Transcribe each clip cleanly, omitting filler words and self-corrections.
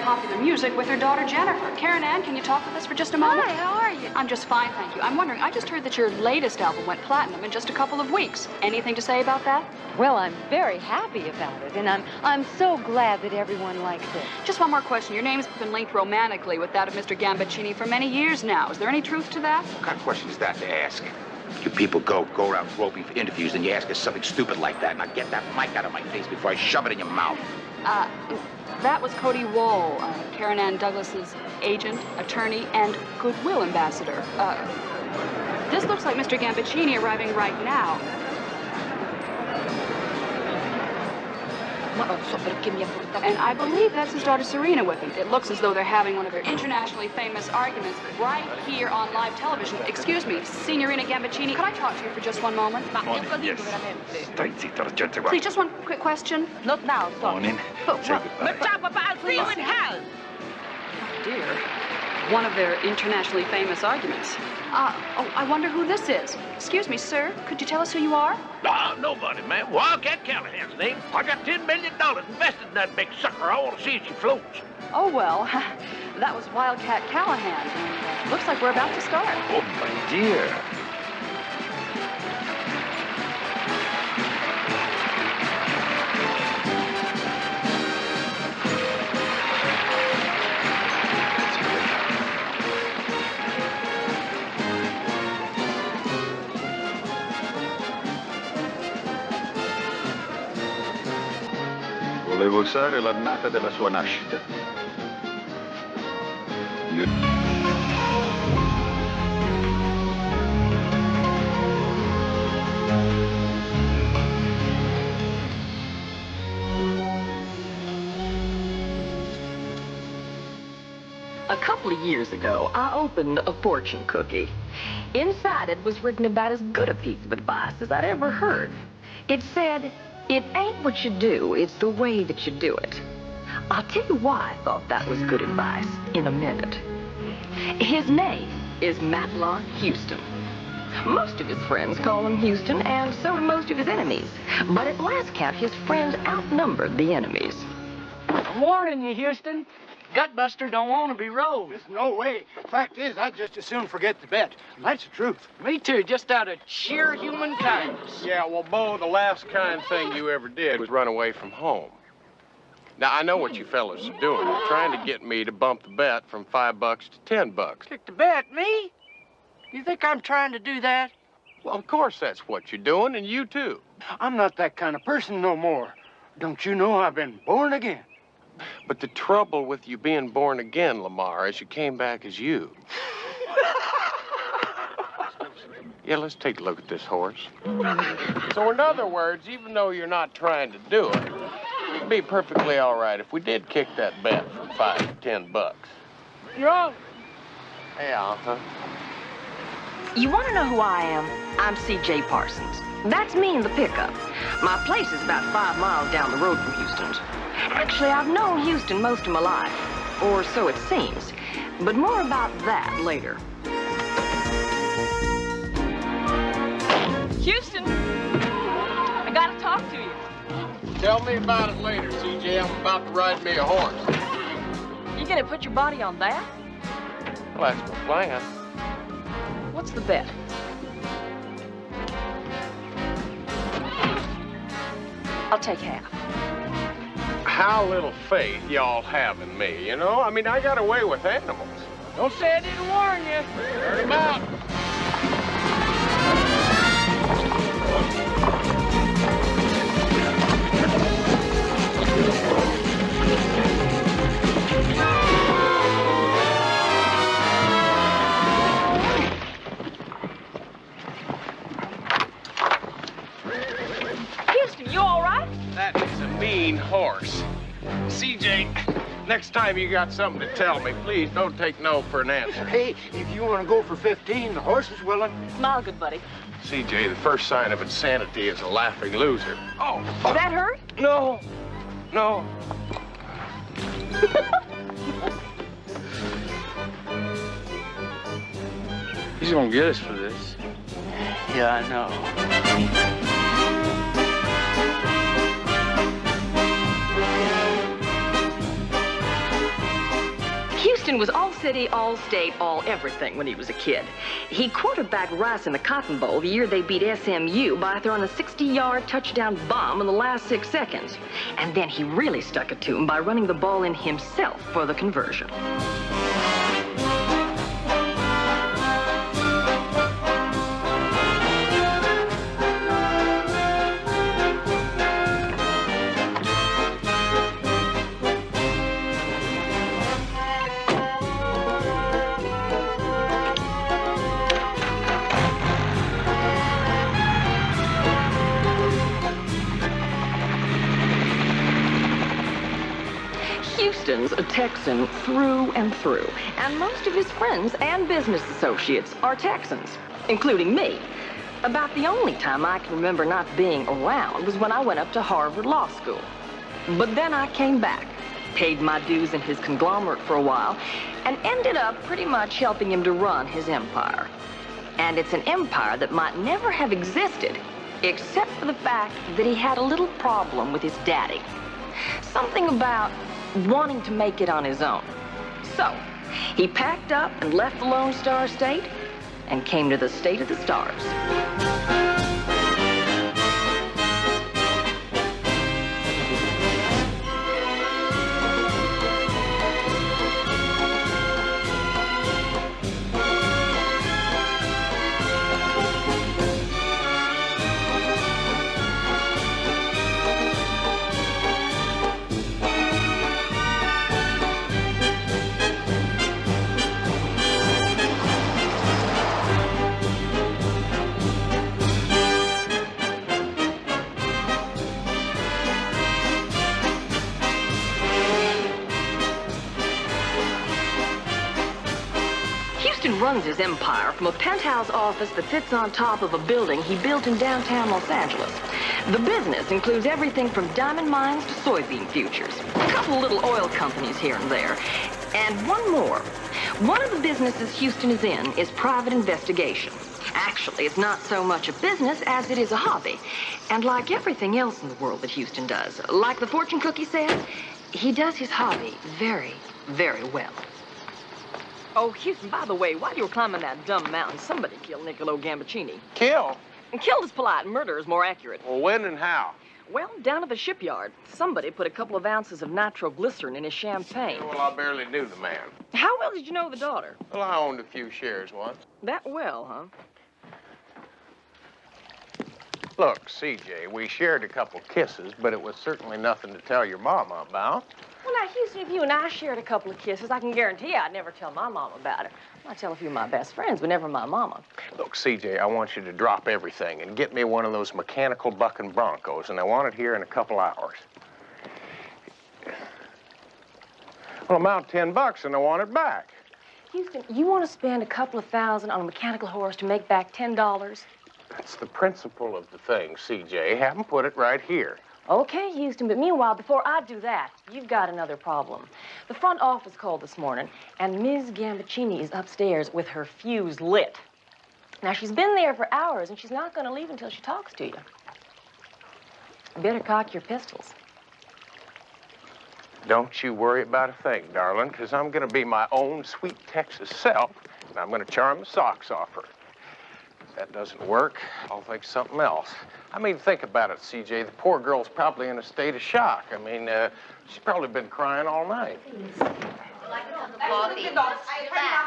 popular music with her daughter, Jennifer. Karen Ann, can you talk with us for just a moment? Hi, how are you? I'm just fine, thank you. I'm wondering, I just heard that your latest album went platinum in just a couple of weeks. Anything to say about that? Well, I'm very happy about it, and I'm so glad that everyone likes it. Just one more question. Your name's been linked romantically with that of Mr. Gambaccini for many years now. Is there any truth to that? What kind of question is that to ask? You people go around groping for interviews and you ask us something stupid like that. Now get that mic out of my face before I shove it in your mouth. That was Cody Wall, Karen Ann Douglas's agent, attorney, and goodwill ambassador. This looks like Mr. Gambaccini arriving right now. And I believe that's his daughter Serena with him. It looks as though they're having one of their internationally famous arguments right here on live television. Excuse me, Signorina Gambaccini, could I talk to you for just one moment? Yes. Stai zitta, la gente qua. Please, just one quick question. Not now, sorry. Morning. Say goodbye. I'll see you in hell. Oh, dear. One of their internationally famous arguments. I wonder who this is. Excuse me, sir. Could you tell us who you are? Nobody, man. Wildcat Callahan's name. I got $10 million invested in that big sucker. I want to see if she floats. Oh, well, that was Wildcat Callahan. And, looks like we're about to start. Oh, my dear. Volevo usare l'annata della sua nascita. A couple of years ago, I opened a fortune cookie. Inside it was written about as good a piece of advice as I'd ever heard. It said, "It ain't what you do, it's the way that you do it." I'll tell you why I thought that was good advice in a minute. His name is Matlock Houston. Most of his friends call him Houston, and so do most of his enemies. But at last count, his friends outnumbered the enemies. I'm warning you, Houston. Gutbuster don't want to be rolled. No way. Fact is, I'd just as soon forget the bet. That's the truth. Me too, just out of sheer human kindness. Yeah, well, Bo, the last kind thing you ever did was run away from home. Now, I know what you fellas are doing. You're trying to get me to bump the bet from $5 to $10. Kick the bet, me? You think I'm trying to do that? Well, of course that's what you're doing, and you too. I'm not that kind of person no more. Don't you know I've been born again? But the trouble with you being born again, Lamar, is you came back as you. Yeah, let's take a look at this horse. So in other words, even though you're not trying to do it, it'd be perfectly all right if we did kick that bet from $5 to $10. You're on. Yeah, uh-huh. You want to know who I am? I'm C.J. Parsons. That's me in the pickup. My place is about 5 miles down the road from Houston's. Actually, I've known Houston most of my life, or so it seems. But more about that later. Houston, I gotta talk to you. Tell me about it later, CJ. I'm about to ride me a horse. You gonna put your body on that? Well, that's my plan. What's the bet? I'll take half. How little faith y'all have in me, you know? I mean, I got away with animals. Don't say I didn't warn you. Turn him out. Houston, you all right? That is a mean horse. CJ, next time you got something to tell me, please don't take no for an answer. Hey, if you want to go for 15, the horse is willing. Smile, good buddy. CJ, the first sign of insanity is a laughing loser. Oh. Did that hurt? No. No. He's gonna get us for this. Yeah, I know. Houston was all city, all state, all everything when he was a kid. He quarterbacked Rice in the Cotton Bowl the year they beat SMU by throwing a 60-yard touchdown bomb in the last 6 seconds. And then he really stuck it to him by running the ball in himself for the conversion. Houston's a Texan through and through, and most of his friends and business associates are Texans, including me. About the only time I can remember not being around was when I went up to Harvard Law School. But then I came back, paid my dues in his conglomerate for a while, and ended up pretty much helping him to run his empire. And it's an empire that might never have existed, except for the fact that he had a little problem with his daddy. Something about wanting to make it on his own. So, he packed up and left the Lone Star State and came to the state of the stars. Runs his empire from a penthouse office that sits on top of a building he built in downtown Los Angeles. The business includes everything from diamond mines to soybean futures, a couple little oil companies here and there, and one more. One of the businesses Houston is in is private investigation. Actually, it's not so much a business as it is a hobby. And like everything else in the world that Houston does, like the fortune cookie says, he does his hobby very, very well. Oh, Houston, by the way, while you were climbing that dumb mountain, somebody killed Niccolo Gambaccini. Kill? And killed is polite, murder is more accurate. Well, when and how? Well, down at the shipyard, somebody put a couple of ounces of nitroglycerin in his champagne. Well, I barely knew the man. How well did you know the daughter? Well, I owned a few shares once. That well, huh? Look, CJ, we shared a couple kisses, but it was certainly nothing to tell your mama about. Well, now, Houston, if you and I shared a couple of kisses, I can guarantee you I'd never tell my mama about it. I'd tell a few of my best friends, but never my mama. Look, CJ, I want you to drop everything and get me one of those mechanical bucking Broncos, and I want it here in a couple hours. Well, I'm out $10 and I want it back. Houston, you want to spend a couple of $1,000 on a mechanical horse to make back $10? That's the principle of the thing, CJ. Have them put it right here. Okay, Houston, but meanwhile, before I do that, you've got another problem. The front office called this morning, and Ms. Gambaccini is upstairs with her fuse lit. Now, she's been there for hours, and she's not going to leave until she talks to you. You better cock your pistols. Don't you worry about a thing, darling, because I'm going to be my own sweet Texas self, and I'm going to charm the socks off her. If that doesn't work, I'll think something else. I mean, think about it, CJ. The poor girl's probably in a state of shock. I mean, she's probably been crying all night. Would you like some coffee?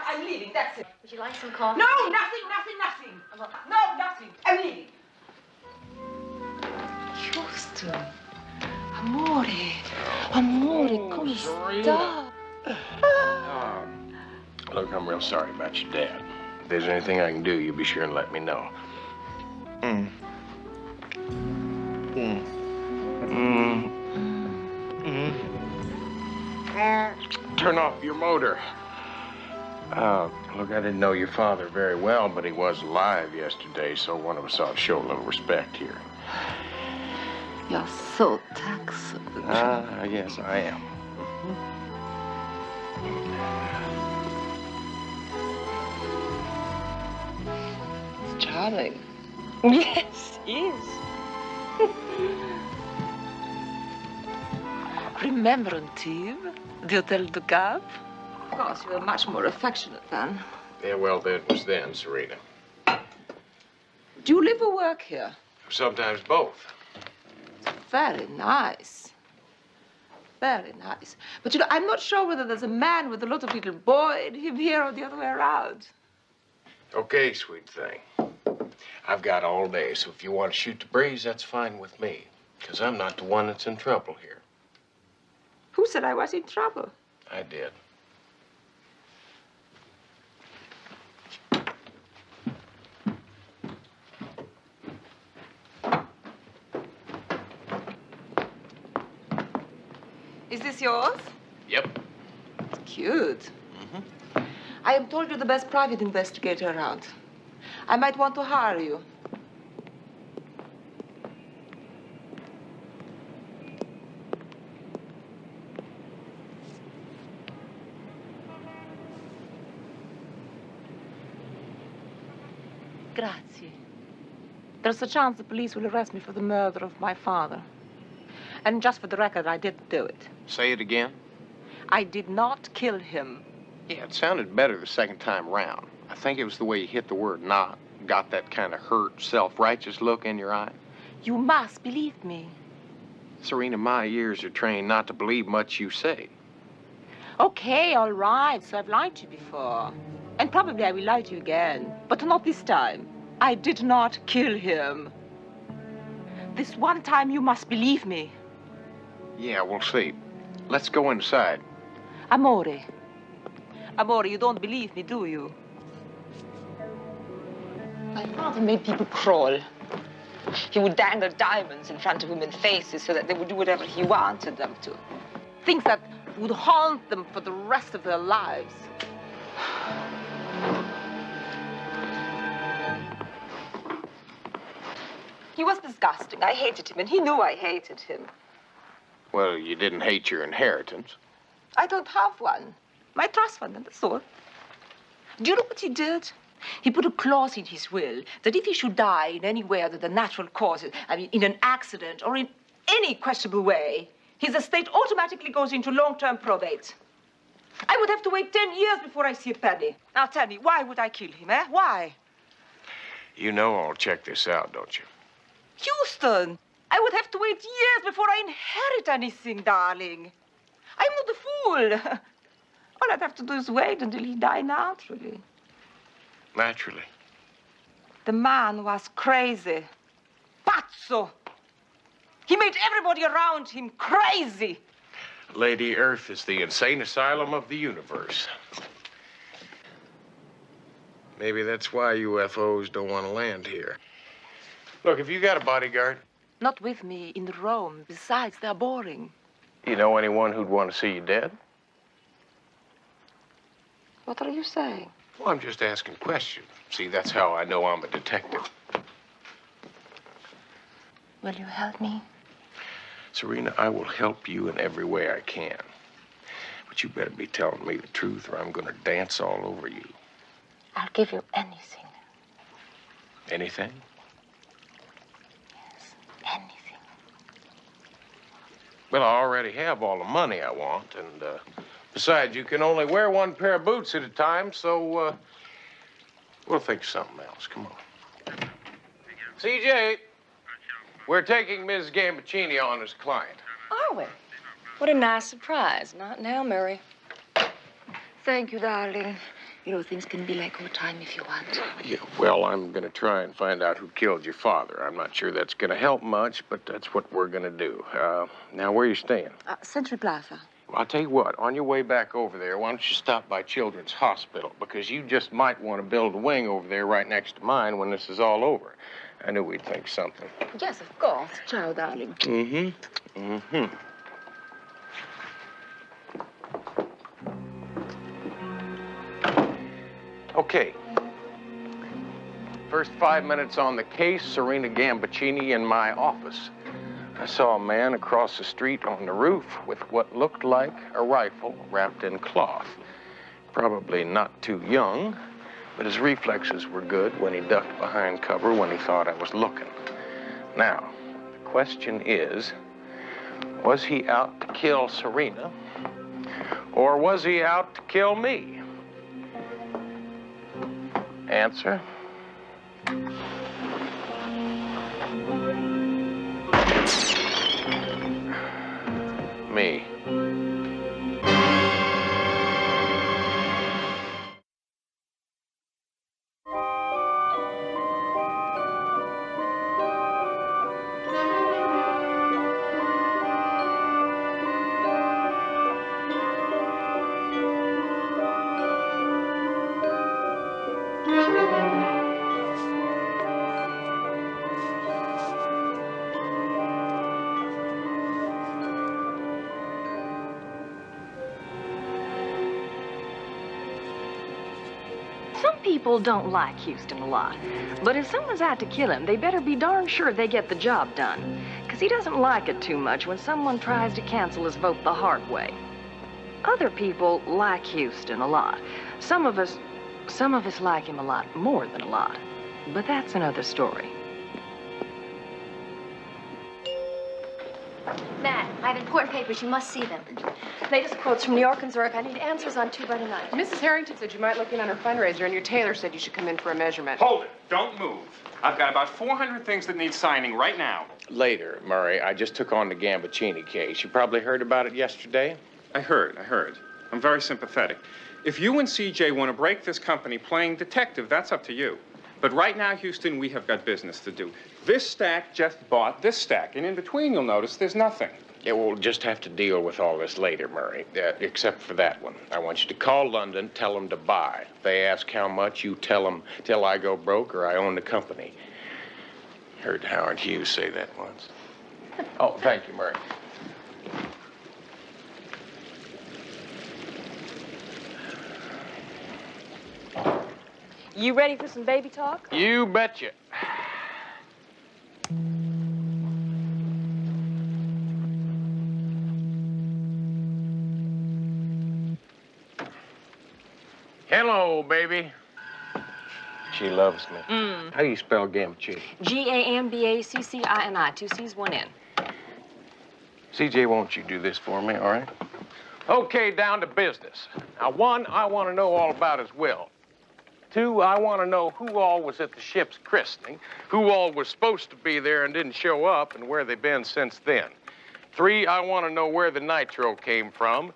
I'm leaving, that's it. Would you like some coffee? No, nothing. No, nothing. I'm leaving. Houston. Amore, come sta? Look, I'm real sorry about your dad. If there's anything I can do, you be sure and let me know. Turn off your motor. Look, I didn't know your father very well, but he was alive yesterday, so one of us ought to show a little respect here. You're so Texan. Yes, I am. It's charming. Yes, yes. Remember, Steve, the Hotel du Cap? Of course, you were much more affectionate then. Yeah, well, that was then, Serena. Do you live or work here? Sometimes both. Very nice. Very nice. But, you know, I'm not sure whether there's a man with a lot of little boy in him here or the other way around. Okay, sweet thing. I've got all day, so if you want to shoot the breeze, that's fine with me. Because I'm not the one that's in trouble here. Who said I was in trouble? I did. Is this yours? Yep. It's cute. I am told you're the best private investigator around. I might want to hire you. Grazie. There's a chance the police will arrest me for the murder of my father. And just for the record, I didn't do it. Say it again. I did not kill him. Yeah, it sounded better the second time round. I think it was the way you hit the word not. Got that kind of hurt, self-righteous look in your eye. You must believe me. Serena, my ears are trained not to believe much you say. Okay, all right. So I've lied to you before. And probably I will lie to you again. But not this time. I did not kill him. This one time you must believe me. Yeah, we'll see. Let's go inside. Amore. Amore, you don't believe me, do you? My father made people crawl. He would dangle diamonds in front of women's faces so that they would do whatever he wanted them to. Things that would haunt them for the rest of their lives. He was disgusting. I hated him, and he knew I hated him. Well, you didn't hate your inheritance. I don't have one. My trust fund, and that's all. Do you know what he did? He put a clause in his will that if he should die in any way other than natural causes, I mean, in an accident or in any questionable way, his estate automatically goes into long-term probate. I would have to wait 10 years before I see a penny. Now tell me, why would I kill him, eh? Why? You know I'll check this out, don't you? Houston, I would have to wait years before I inherit anything, darling. I'm not a fool. All I'd have to do is wait until he died naturally. Naturally. The man was crazy. Pazzo. He made everybody around him crazy. Lady Earth is the insane asylum of the universe. Maybe that's why UFOs don't want to land here. Look, have you got a bodyguard? Not with me in Rome. Besides, they're boring. You know anyone who'd want to see you dead? What are you saying? Well, I'm just asking questions. See, that's how I know I'm a detective. Will you help me? Serena, I will help you in every way I can. But you better be telling me the truth or I'm going to dance all over you. I'll give you anything. Anything? Yes, anything. Well, I already have all the money I want, and besides, you can only wear one pair of boots at a time, so we'll think of something else. Come on. CJ, we're taking Ms. Gambaccini on as a client. Are we? What a nice surprise. Not now, Mary. Thank you, darling. You know, things can be like old time if you want. Yeah, well, I'm going to try and find out who killed your father. I'm not sure that's going to help much, but that's what we're going to do. Now, where are you staying? Century Plaza. Well, I'll tell you what, on your way back over there, why don't you stop by Children's Hospital? Because you just might want to build a wing over there right next to mine when this is all over. I knew we'd think something. Yes, of course. Ciao, darling. Mm-hmm. Mm-hmm. Okay. First 5 minutes on the case, Serena Gambaccini in my office. I saw a man across the street on the roof with what looked like a rifle wrapped in cloth. Probably not too young, but his reflexes were good when he ducked behind cover when he thought I was looking. Now, the question is, was he out to kill Serena, Or was he out to kill me? Answer. Me. Some people don't like Houston a lot, but if someone's out to kill him, they better be darn sure they get the job done, because he doesn't like it too much when someone tries to cancel his vote the hard way. Other people like Houston a lot. Some of us like him a lot more than a lot, but that's another story. Matt, I have important papers. You must see them. Latest quotes from New York and Zurich. I need answers on 2 by tonight. Mrs. Harrington said you might look in on her fundraiser, and your tailor said you should come in for a measurement. Hold it. Don't move. I've got about 400 things that need signing right now. Later, Murray. I just took on the Gambaccini case. You probably heard about it yesterday. I heard. I'm very sympathetic. If you and CJ want to break this company playing detective, that's up to you. But right now, Houston, we have got business to do. This stack just bought this stack, and in between, you'll notice there's nothing. Yeah, we'll just have to deal with all this later, Murray, except for that one. I want you to call London, tell them to buy. If they ask how much, you tell them till I go broke or I own the company. Heard Howard Hughes say that once. Oh, thank you, Murray. You ready for some baby talk? You betcha. Hello, baby. She loves me. How do you spell Gambaccini? Gambaccini, 2 C's, 1 N. CJ, won't you do this for me, all right? Okay, down to business. Now, 1, I want to know all about his will. 2, I want to know who all was at the ship's christening, who all was supposed to be there and didn't show up, and where they've been since then. 3, I want to know where the nitro came from,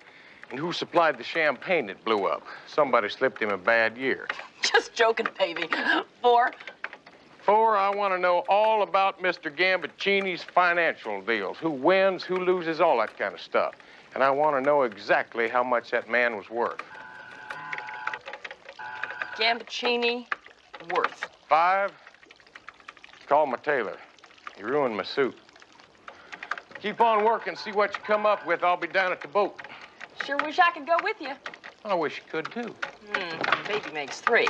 and who supplied the champagne that blew up. Somebody slipped him a bad year. Just joking, baby. 4. 4, I want to know all about Mr. Gambaccini's financial deals, who wins, who loses, all that kind of stuff. And I want to know exactly how much that man was worth. Gambaccini, worth. 5, call my tailor. He ruined my suit. Keep on working, see what you come up with. I'll be down at the boat. Sure wish I could go with you. I wish you could, too. Baby makes 3.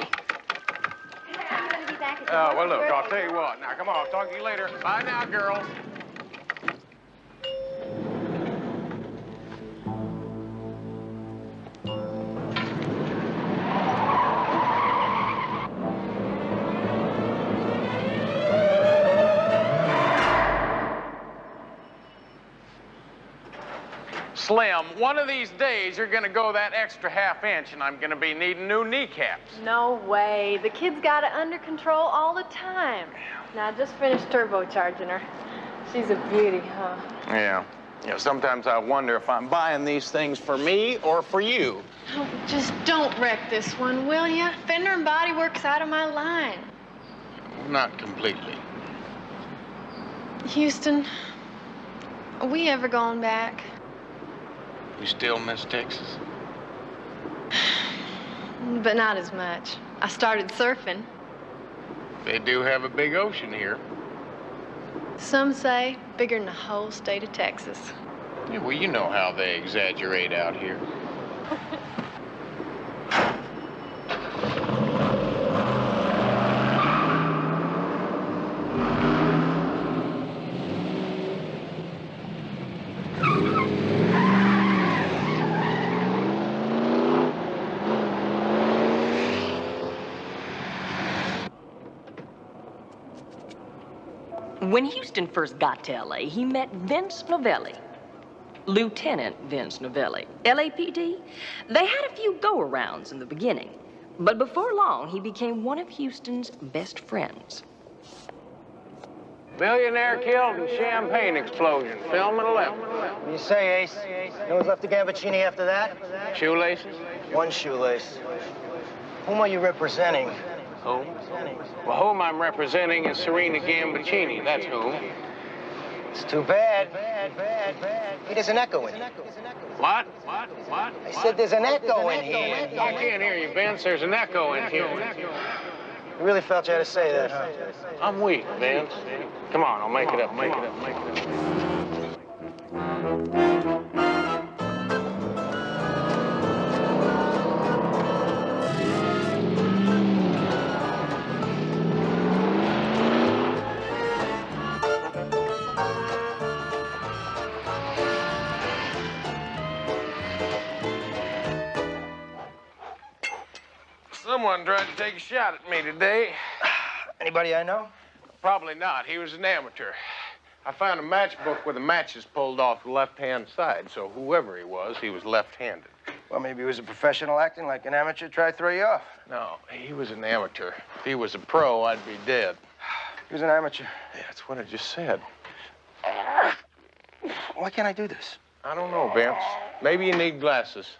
I'm going to be back at the Well, look, I'll tell you what. Now, come on, I'll talk to you later. Bye now, girls. Slim, one of these days you're gonna go that extra ½ inch and I'm gonna be needing new kneecaps. No way. The kid's got it under control all the time. Now, I just finished turbocharging her. She's a beauty, huh? Yeah. Sometimes I wonder if I'm buying these things for me or for you. Oh, just don't wreck this one, will ya? Fender and Body Works out of my line. Not completely. Houston, are we ever going back? You still miss Texas? But not as much. I started surfing. They do have a big ocean here. Some say bigger than the whole state of Texas. Yeah, well, you know how they exaggerate out here. When Houston first got to L.A., he met Vince Novelli. Lieutenant Vince Novelli. LAPD, they had a few go-arounds in the beginning, but before long, he became one of Houston's best friends. Millionaire killed in champagne explosion. Film at 11. What do you say, Ace? No one's left the Gambaccini after that? Shoelaces? One shoelace. Whom are you representing? Whom? Well, whom I'm representing is Serena Gambaccini. That's whom. It's too bad. Hey, there's an echo in here. What? I said there's an echo in here. I can't hear you, Vince. There's an echo in here. You really felt you had to say that, huh? I'm weak, Vince. Come on, I'll make it up. Someone tried to take a shot at me today. Anybody I know? Probably not. He was an amateur. I found a matchbook with the matches pulled off the left-hand side, so whoever he was left-handed. Well, maybe he was a professional acting like an amateur, try to throw you off. No, he was an amateur. If he was a pro, I'd be dead. He was an amateur. Yeah, that's what I just said. Why can't I do this? I don't know, Vince. Maybe you need glasses.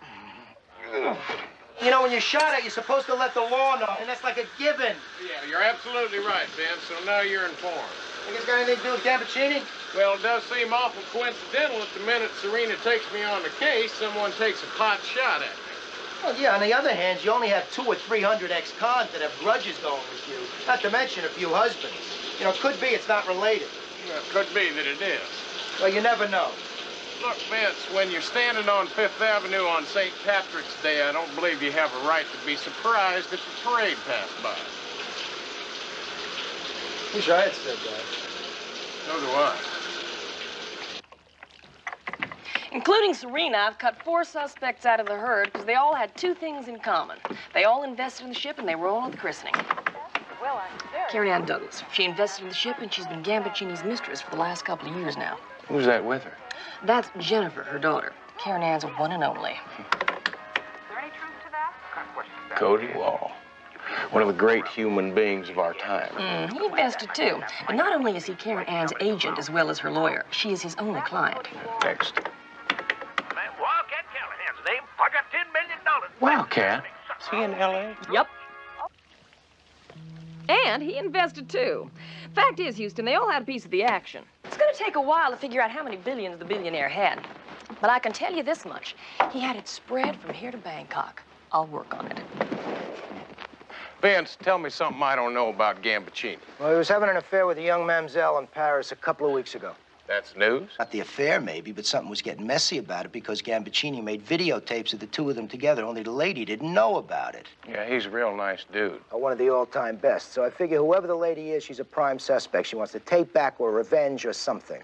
You know, when you're shot at, you're supposed to let the law know, and that's like a given. Yeah, you're absolutely right, Vince, so now you're informed. Think it's got anything to do with Gambaccini? Well, it does seem awful coincidental that the minute Serena takes me on the case, someone takes a pot shot at me. Well, yeah, on the other hand, you only have 200 or 300 ex-cons that have grudges going with you, not to mention a few husbands. You know, it could be it's not related. Yeah, it could be that it is. Well, you never know. Look, Vince, when you're standing on Fifth Avenue on St. Patrick's Day, I don't believe you have a right to be surprised if the parade passed by. Wish I had said that. So do I. Including Serena, I've cut 4 suspects out of the herd because they all had 2 things in common. They all invested in the ship and they were all at the christening. Well, I'm very... Carrie Ann Douglas. She invested in the ship and she's been Gambaccini's mistress for the last couple of years now. Who's that with her? That's Jennifer, her daughter. Karen Ann's a one and only. Is there any truth to that? Cody Wall. One of the great human beings of our time. He invested too. And not only is he Karen Ann's agent as well as her lawyer, she is his only client. Next. Man, Wildcat Callahan's name. I got $10 million. Wildcat? Is he in L.A.? Yep. And he invested too. Fact is, Houston, they all had a piece of the action. It's going to take a while to figure out how many billions the billionaire had. But I can tell you this much. He had it spread from here to Bangkok. I'll work on it. Vince, tell me something I don't know about Gambaccini. Well, he was having an affair with a young mamselle in Paris a couple of weeks ago. That's news? Not the affair, maybe, but something was getting messy about it because Gambaccini made videotapes of the 2 of them together, only the lady didn't know about it. Yeah, he's a real nice dude. One of the all-time best. So I figure whoever the lady is, she's a prime suspect. She wants to tape back or revenge or something.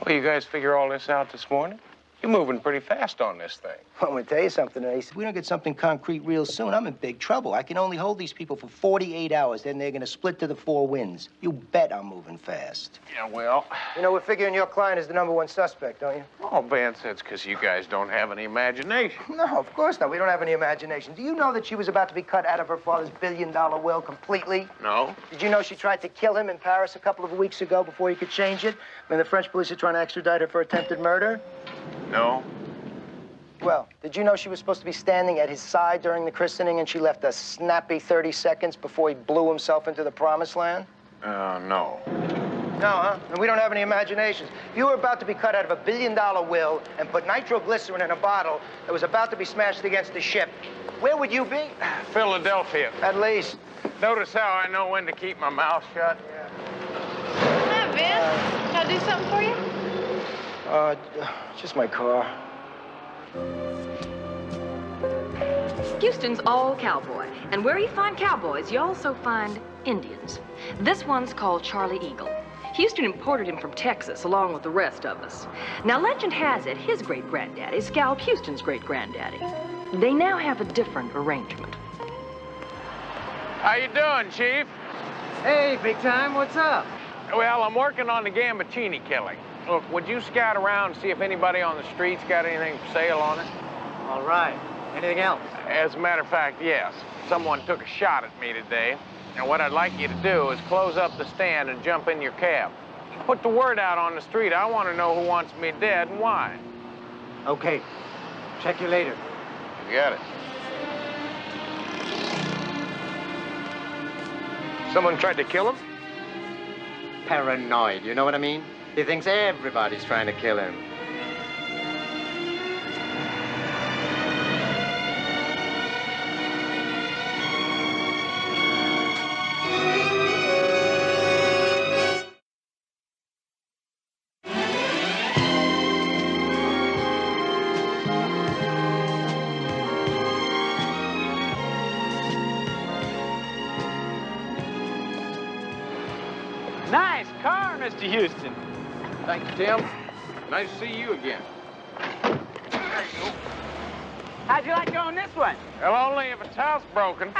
Well, you guys figure all this out this morning? You're moving pretty fast on this thing. Well, I'm going to tell you something, Ace. If we don't get something concrete real soon, I'm in big trouble. I can only hold these people for 48 hours, then they're going to split to the 4 winds. You bet I'm moving fast. Yeah, well... You know, we're figuring your client is the #1 suspect, don't you? Oh, Vince, that's because you guys don't have any imagination. No, of course not. We don't have any imagination. Do you know that she was about to be cut out of her father's billion-dollar will completely? No. Did you know she tried to kill him in Paris a couple of weeks ago before he could change it? When the French police are trying to extradite her for attempted murder? No. Well, did you know she was supposed to be standing at his side during the christening and she left a snappy 30 seconds before he blew himself into the promised land? No. No, huh? And we don't have any imaginations. If you were about to be cut out of a billion-dollar will and put nitroglycerin in a bottle that was about to be smashed against the ship, where would you be? Philadelphia. At least. Notice how I know when to keep my mouth shut? Hi, Vince. Can I do something for you? Just my car. Houston's all cowboy, and where you find cowboys, you also find Indians. This one's called Charlie Eagle. Houston imported him from Texas, along with the rest of us. Now, legend has it, his great-granddaddy scalped Houston's great-granddaddy. They now have a different arrangement. How you doing, Chief? Hey, big time, what's up? Well, I'm working on the Gambaccini killing. Look, would you scout around and see if anybody on the street's got anything for sale on it? All right. Anything else? As a matter of fact, yes. Someone took a shot at me today. And what I'd like you to do is close up the stand and jump in your cab. Put the word out on the street. I want to know who wants me dead and why. Okay. Check you later. You got it. Someone tried to kill him? Paranoid, you know what I mean? He thinks everybody's trying to kill him. Nice car, Mr. Houston. Thanks, Tim. Nice to see you again. How'd you like going this one? Well, only if it's housebroken.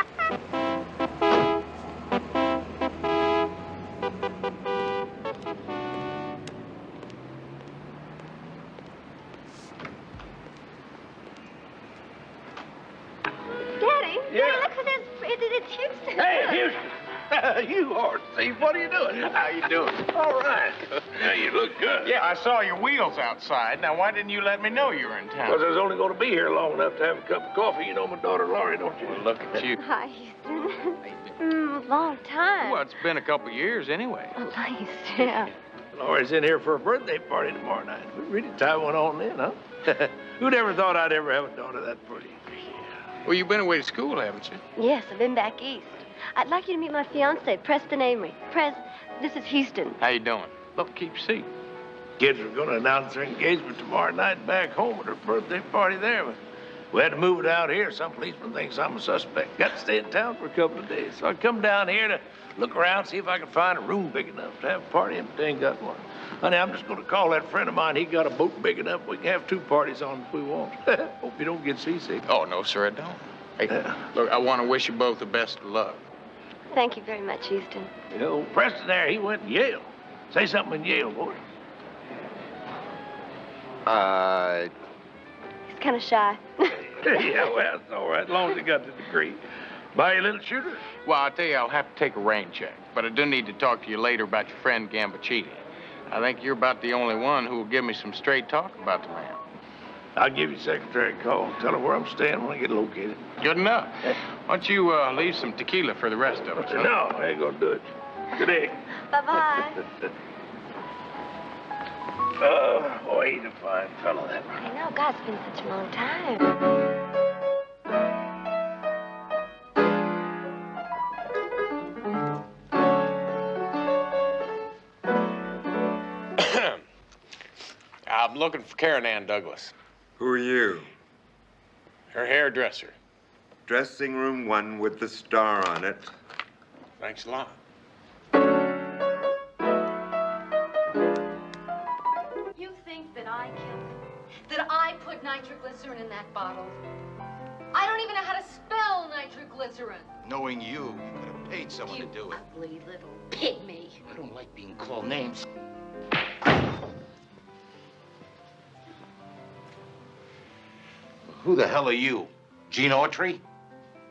Daddy, look for this. It's Houston. Hey, Houston. You horse thief, what are you doing? How you doing? All right. Now, you look good. Yeah, I saw your wheels outside. Now, why didn't you let me know you were in town? Because I was only going to be here long enough to have a cup of coffee. You know my daughter Laurie, don't you? Well, look at you. Hi, Houston. Long time. Well, it's been a couple of years anyway. Oh, nice, yeah. Laurie's in here for a birthday party tomorrow night. We really tie one on then, huh? Who'd ever thought I'd ever have a daughter that pretty? Well, you've been away to school, haven't you? Yes, I've been back east. I'd like you to meet my fiancé, Preston Amory. This is Houston. How you doing? Look, keep your seat. Kids were going to announce their engagement tomorrow night back home at her birthday party there, but we had to move it out here. Some policeman thinks I'm a suspect. Got to stay in town for a couple of days. So I come down here to look around, see if I can find a room big enough to have a party in, but they ain't got one. Honey, I'm just going to call that friend of mine. He got a boat big enough. We can have 2 parties on if we want. Hope you don't get seasick. Oh, no, sir, I don't. Hey, look, I want to wish you both the best of luck. Thank you very much, Houston. You know, Preston there, he went to Yale. Say something in Yale, boy. He's kind of shy. Yeah, well, it's all right, as long as he got the degree. Buy you a little shooter? Well, I'll tell you, I'll have to take a rain check. But I do need to talk to you later about your friend Gambaccini. I think you're about the only one who will give me some straight talk about the man. I'll give your secretary a call. Tell her where I'm staying when I get located. Good enough. Why don't you leave some tequila for the rest of us? Huh? No, I ain't gonna do it. Good day. Bye-bye. Boy, he's a fine fellow, that one. I know, God, it's been such a long time. I'm looking for Karen Ann Douglas. Who are you? Her hairdresser. Dressing room 1 with the star on it. Thanks a lot. You think that I killed him? That I put nitroglycerin in that bottle? I don't even know how to spell nitroglycerin. Knowing you could have paid someone to do it. Ugly little pygmy. I don't like being called names. Who the hell are you? Gene Autry?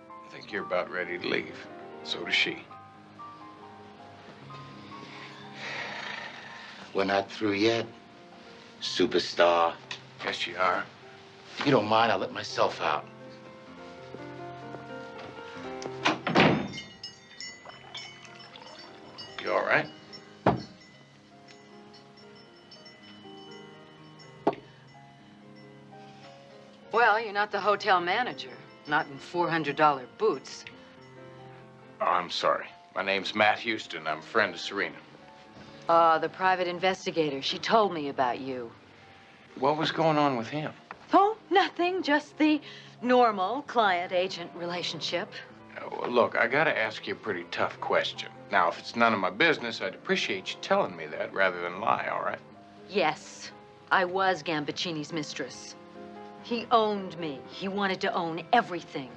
I think you're about ready to leave. So does she. We're not through yet. Superstar. Yes, you are. If you don't mind, I'll let myself out. You all right? Well, you're not the hotel manager. Not in $400 boots. Oh, I'm sorry. My name's Matt Houston. I'm a friend of Serena. The private investigator. She told me about you. What was going on with him? Oh, nothing. Just the normal client-agent relationship. Well, look, I gotta ask you a pretty tough question. Now, if it's none of my business, I'd appreciate you telling me that rather than lie, all right? Yes, I was Gambaccini's mistress. He owned me. He wanted to own everything.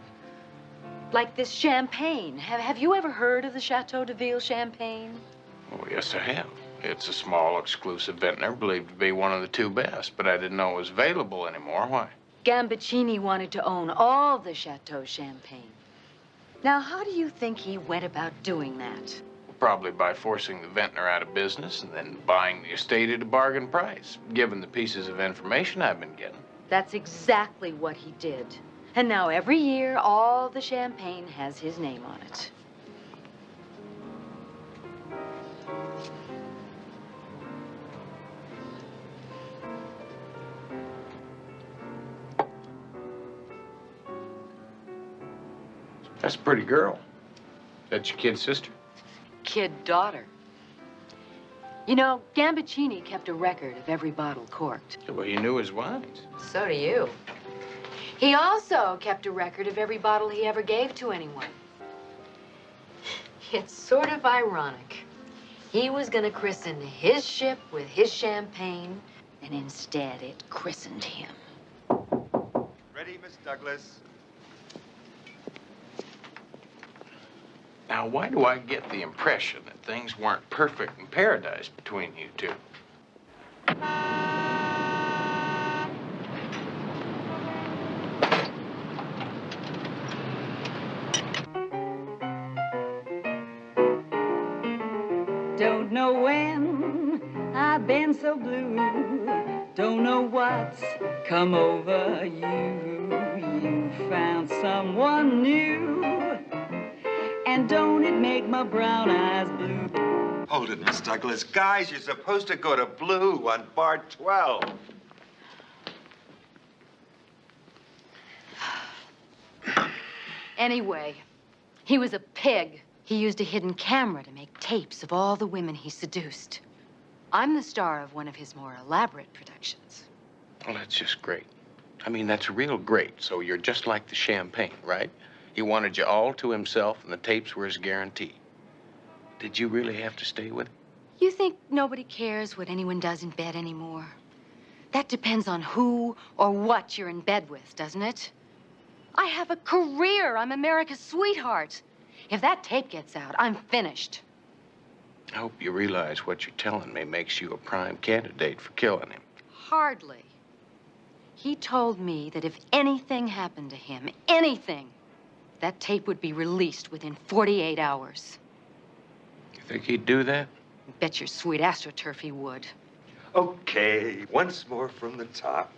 Like this champagne. Have you ever heard of the Chateau de Ville champagne? Oh, yes, I have. It's a small, exclusive vintner believed to be one of the two best, but I didn't know it was available anymore. Why? Gambaccini wanted to own all the Chateau Champagne. Now, how do you think he went about doing that? Probably by forcing the vintner out of business and then buying the estate at a bargain price, given the pieces of information I've been getting. That's exactly what he did. And now every year, all the champagne has his name on it. That's a pretty girl. That's your kid sister? Kid daughter. You know, Gambaccini kept a record of every bottle corked. Well, you knew his wines. So do you. He also kept a record of every bottle he ever gave to anyone. It's sort of ironic. He was gonna christen his ship with his champagne, and instead it christened him. Ready, Miss Douglas? Now, why do I get the impression that things weren't perfect in paradise between you two? Don't know when I've been so blue. Don't know what's come over you. You found someone new. And don't it make my brown eyes blue? Hold it, Miss Douglas. Guys, you're supposed to go to blue on bar 12. Anyway, he was a pig. He used a hidden camera to make tapes of all the women he seduced. I'm the star of one of his more elaborate productions. Well, that's just great. I mean, that's real great. So you're just like the champagne, right? He wanted you all to himself, and the tapes were his guarantee. Did you really have to stay with him? You think nobody cares what anyone does in bed anymore? That depends on who or what you're in bed with, doesn't it? I have a career. I'm America's sweetheart. If that tape gets out, I'm finished. I hope you realize what you're telling me makes you a prime candidate for killing him. Hardly. He told me that if anything happened to him, anything, that tape would be released within 48 hours. You think he'd do that? Bet your sweet astroturf he would. Okay, once more from the top.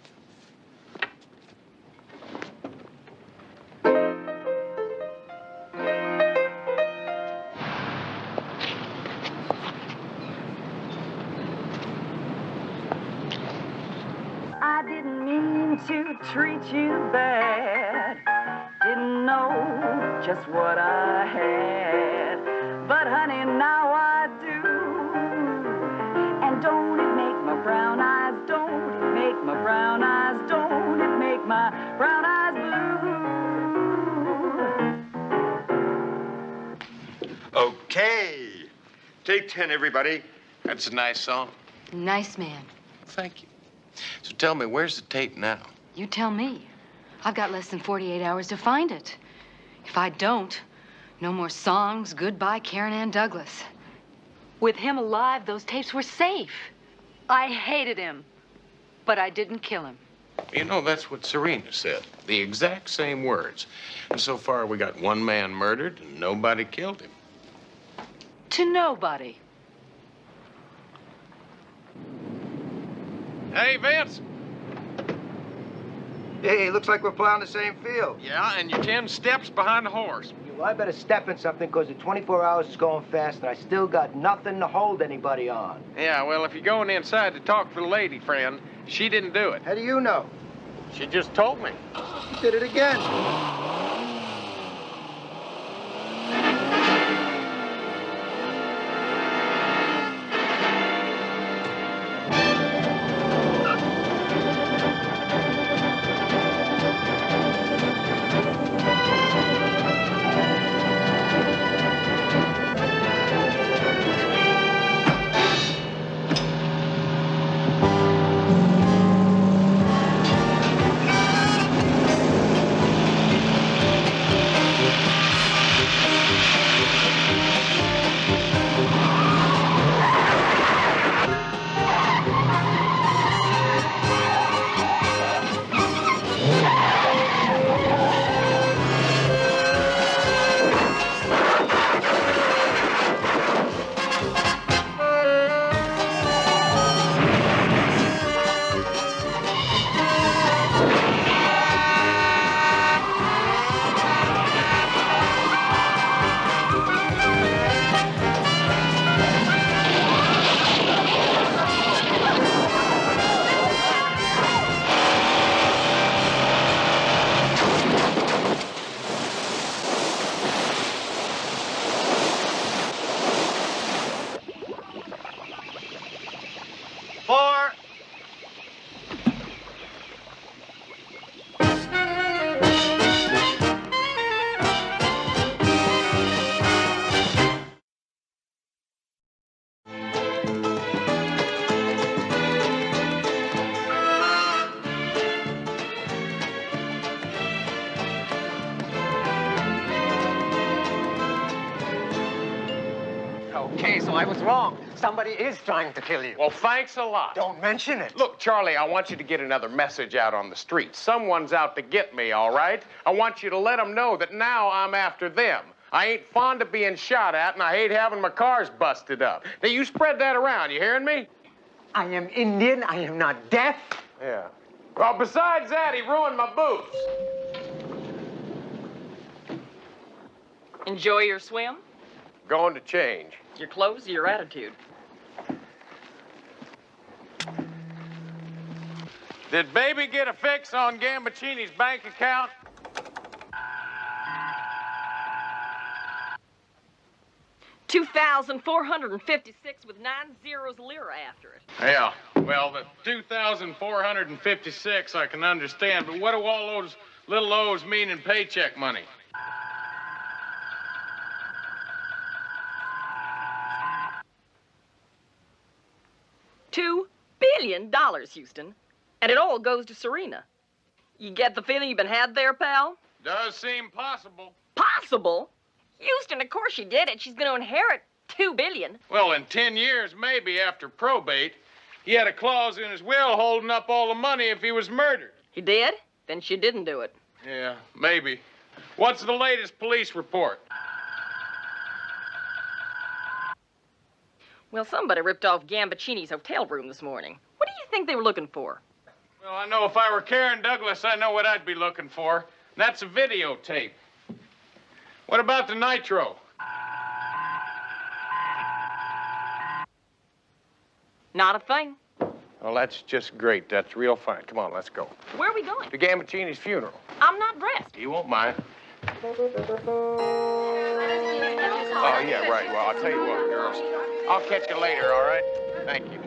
I didn't mean to treat you bad. Didn't know just what I had. But honey, now I do. And don't it make my brown eyes, don't it make my brown eyes, don't it make my brown eyes blue. Okay. Take 10, everybody. That's a nice song. Nice man. Thank you. So tell me, where's the tape now? You tell me. I've got less than 48 hours to find it. If I don't, no more songs, goodbye, Karen Ann Douglas. With him alive, those tapes were safe. I hated him, but I didn't kill him. You know, that's what Serena said. The exact same words. And so far, we got one man murdered and nobody killed him. To nobody. Hey, Vince. Hey, looks like we're plowing the same field. Yeah, and you're 10 steps behind the horse. Well, I better step in something because the 24 hours is going fast and I still got nothing to hold anybody on. Yeah, well, if you're going inside to talk to the lady friend, she didn't do it. How do you know? She just told me. You did it again. Okay, so I was wrong. Somebody is trying to kill you. Well, thanks a lot. Don't mention it. Look, Charlie, I want you to get another message out on the street. Someone's out to get me, all right? I want you to let them know that now I'm after them. I ain't fond of being shot at, and I hate having my cars busted up. Now, you spread that around, you hearing me? I am Indian. I am not deaf. Yeah. Well, besides that, he ruined my boots. Enjoy your swim? Going to change. Your clothes or your attitude? Did baby get a fix on Gambaccini's bank account? $2,456 with 9 zeros lira after it. Yeah, well, the 2,456 I can understand, but what do all those little O's mean in paycheck money? $2 billion, Houston. And it all goes to Serena. You get the feeling you've been had there, pal? Does seem possible. Possible? Houston, of course she did it. She's going to inherit $2 billion. Well, in 10 years, maybe after probate, he had a clause in his will holding up all the money if he was murdered. He did? Then she didn't do it. Yeah, maybe. What's the latest police report? Well, somebody ripped off Gambaccini's hotel room this morning. What do you think they were looking for? Well, I know if I were Karen Douglas, I know what I'd be looking for. And that's a videotape. What about the nitro? Not a thing. Well, that's just great. That's real fine. Come on, let's go. Where are we going? To Gambaccini's funeral. I'm not dressed. You won't mind. Oh, yeah, right. Well, I'll tell you what, girls. I'll catch you later, all right? Thank you.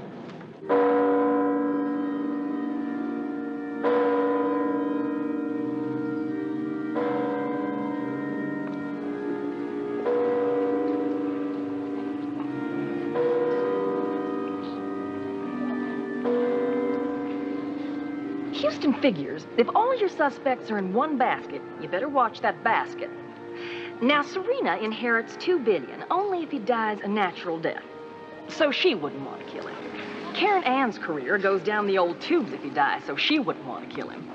Houston figures if all your suspects are in one basket, you better watch that basket. Now, Serena inherits $2 billion only if he dies a natural death. So she wouldn't want to kill him. Karen Ann's career goes down the old tubes if he dies, so she wouldn't want to kill him.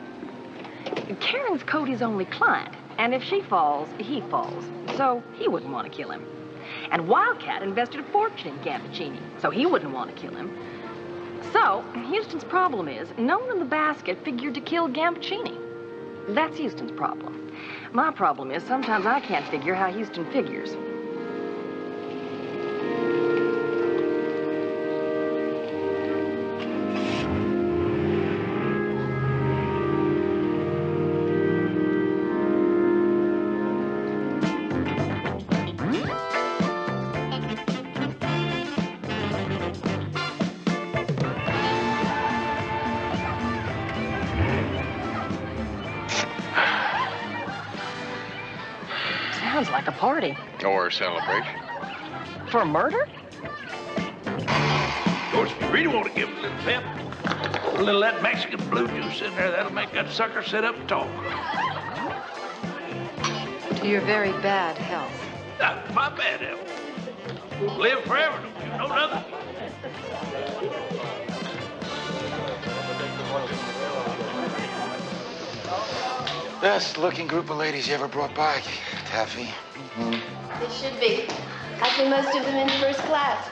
Karen's Cody's only client, and if she falls, he falls. So he wouldn't want to kill him. And Wildcat invested a fortune in Gambaccini, so he wouldn't want to kill him. So, Houston's problem is, no one in the basket figured to kill Gambaccini. That's Houston's problem. My problem is, sometimes I can't figure how Houston figures. Sounds like a party. Or a celebration. For a murder? Of course, if you really want to give it a little pep, put a little of that Mexican blue juice in there. That'll make that sucker sit up and talk. To your very bad health. Not my bad health. Live forever, don't you know nothing? Best looking group of ladies you ever brought by, Taffy. It should be. I see most of them in first class.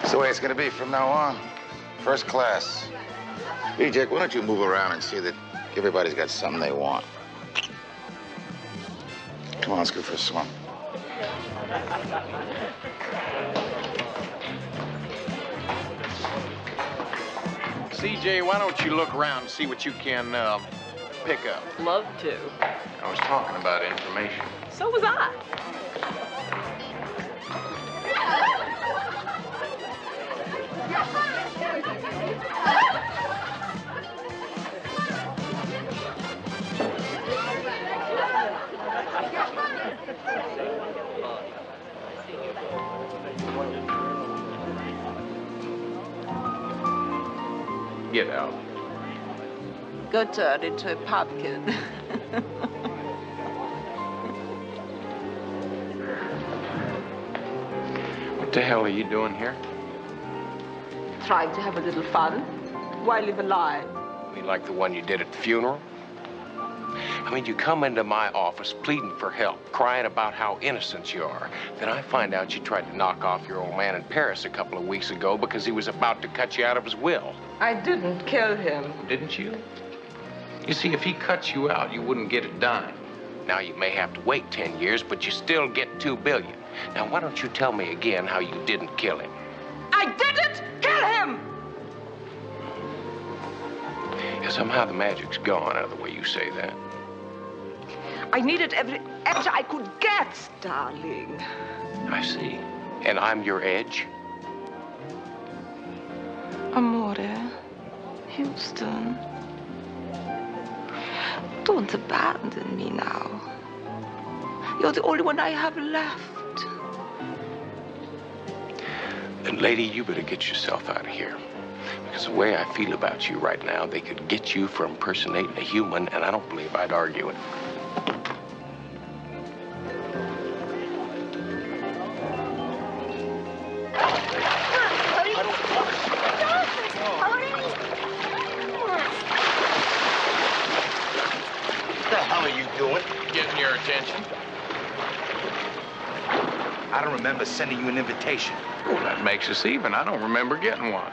It's the way it's gonna be from now on. First class. Hey, Jack, why don't you move around and see that everybody's got something they want? Come on, let's go for a swim. CJ, why don't you look around and see what you can pick up? Love to. I was talking about information. So was I. Get out. Go turn into a pumpkin. What the hell are you doing here? Trying to have a little fun. Why live a lie? You mean like the one you did at the funeral? I mean, you come into my office pleading for help, crying about how innocent you are. Then I find out you tried to knock off your old man in Paris a couple of weeks ago because he was about to cut you out of his will. I didn't kill him. Didn't you? You see, if he cuts you out, you wouldn't get a dime. Now, you may have to wait 10 years, but you still get $2 billion. Now, why don't you tell me again how you didn't kill him? I didn't kill him! Yeah, somehow the magic's gone out of the way you say that. I needed every edge I could get, darling. I see. And I'm your edge? Amore, Houston, don't abandon me now. You're the only one I have left. And lady, you better get yourself out of here. Because the way I feel about you right now, they could get you for impersonating a human, and I don't believe I'd argue it. Getting your attention. I don't remember sending you an invitation. Well, that makes us even. I don't remember getting one.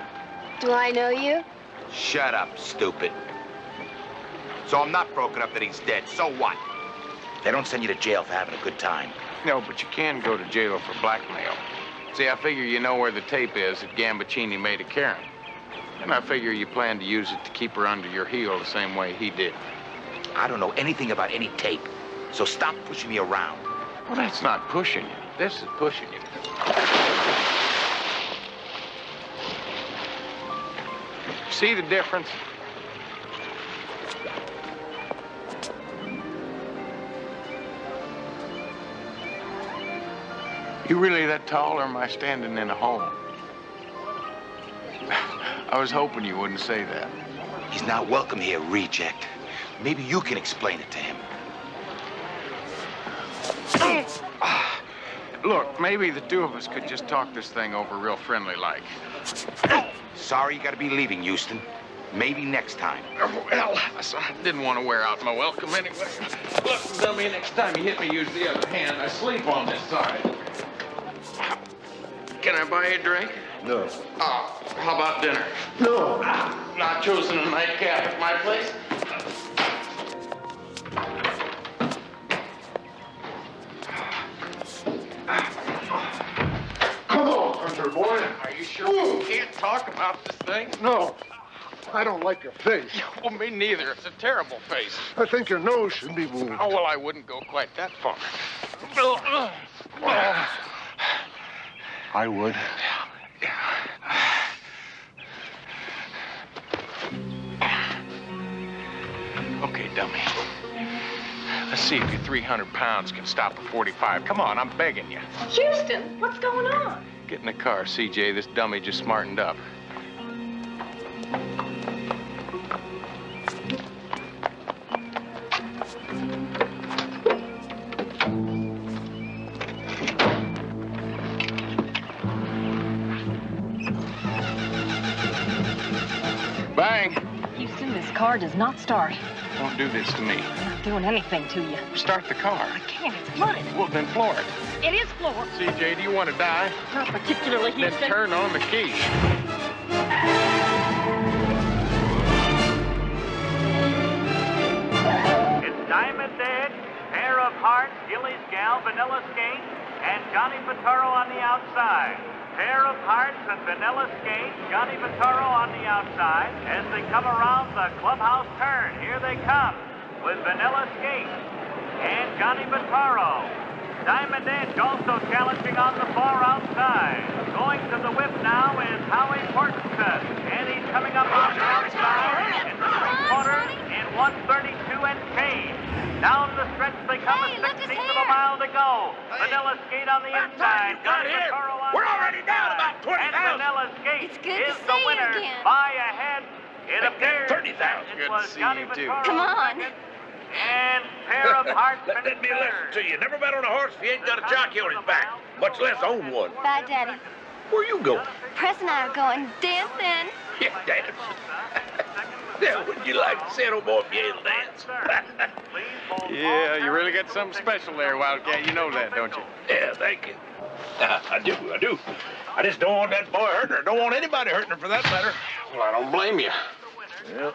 Do I know you? Shut up, stupid. So I'm not broken up that he's dead. So what? They don't send you to jail for having a good time. No, but you can go to jail for blackmail. See, I figure you know where the tape is that Gambaccini made of Karen. And I figure you plan to use it to keep her under your heel the same way he did. I don't know anything about any tape, so stop pushing me around. Well, that's not pushing you. This is pushing you. See the difference? You really that tall, or am I standing in a hole? I was hoping you wouldn't say that. He's not welcome here, reject. Maybe you can explain it to him. Look, maybe the two of us could just talk this thing over real friendly-like. Sorry you gotta be leaving, Houston. Maybe next time. Well, I didn't want to wear out my welcome anyway. Look, dummy, next time you hit me, use the other hand. I sleep on this side. Can I buy you a drink? No. How about dinner? No. Nachos and a nightcap at my place? Come on, Hunter boy. Are you sure we can't talk about this thing? No. I don't like your face. Well, me neither. It's a terrible face. I think your nose should be moved. Oh, well, I wouldn't go quite that far. I would. Okay, dummy. Let's see if your 300 pounds can stop a 45. Come on, I'm begging you. Houston, what's going on? Get in the car, CJ. This dummy just smartened up. Bang! Houston, this car does not start. Don't do this to me. I'm not doing anything to you. Start the car. I can't, it's flooded. Well, then floor it. It is floored. CJ, do you want to die? Not particularly, Then Houston. turn on the key. It's Diamond Dead, Pair of Hearts, Gilly's Gal, Vanilla Skate, and Johnny Pataro on the outside. Pair of Hearts and Vanilla Skate, Johnny Pataro on the outside. As they come around the clubhouse turn, here they come with Vanilla Skate and Johnny Pataro. Diamond Edge also challenging on the far outside. Going to the whip now is Howie Portenson, and he's coming up on the outside in the three-quarters in 132 and change. Down the stretch they come, a 16th of a mile to go. Vanilla Skate on the inside. Johnny Pataro on the outside. About 20,000. And Vanilla Skate is the winner by a head. It appears 30,000. it was Johnny Pataro. Come on. and pair of hearts Let me listen to you. Never bet on a horse if he ain't got a jockey on his back, much less own one. Bye, Daddy. Where you going? Press and I are going dancing. Yeah, dance. Yeah, wouldn't you like to see an old boy Yale dance? Yeah, you really got something special there, Wildcat. You know that, don't you? Yeah, thank you. I do. I just don't want that boy hurting her. Don't want anybody hurting her for that matter. Well, I don't blame you. Yeah.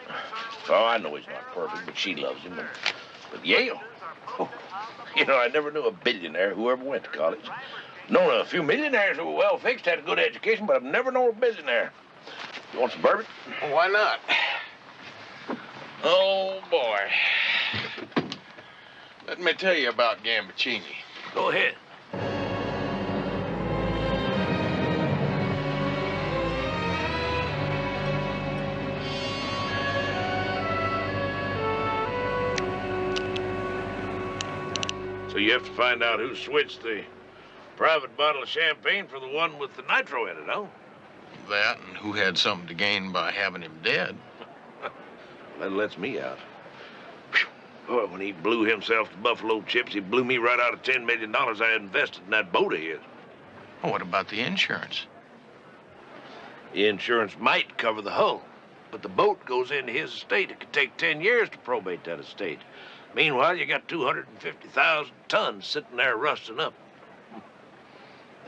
Oh, I know he's not perfect, but she loves him. But Yale? Oh, you know, I never knew a billionaire who ever went to college. Known a few millionaires who were well fixed, had a good education, but I've never known a billionaire. You want some bourbon? Well, why not? Oh, boy. Let me tell you about Gambaccini. Go ahead. So you have to find out who switched the private bottle of champagne for the one with the nitro in it, huh? That and who had something to gain by having him dead. That lets me out. Boy, when he blew himself to buffalo chips, he blew me right out of $10 million I had invested in that boat of his. Well, what about the insurance? The insurance might cover the hull, but the boat goes into his estate. It could take 10 years to probate that estate. Meanwhile, you got 250,000 tons sitting there rusting up.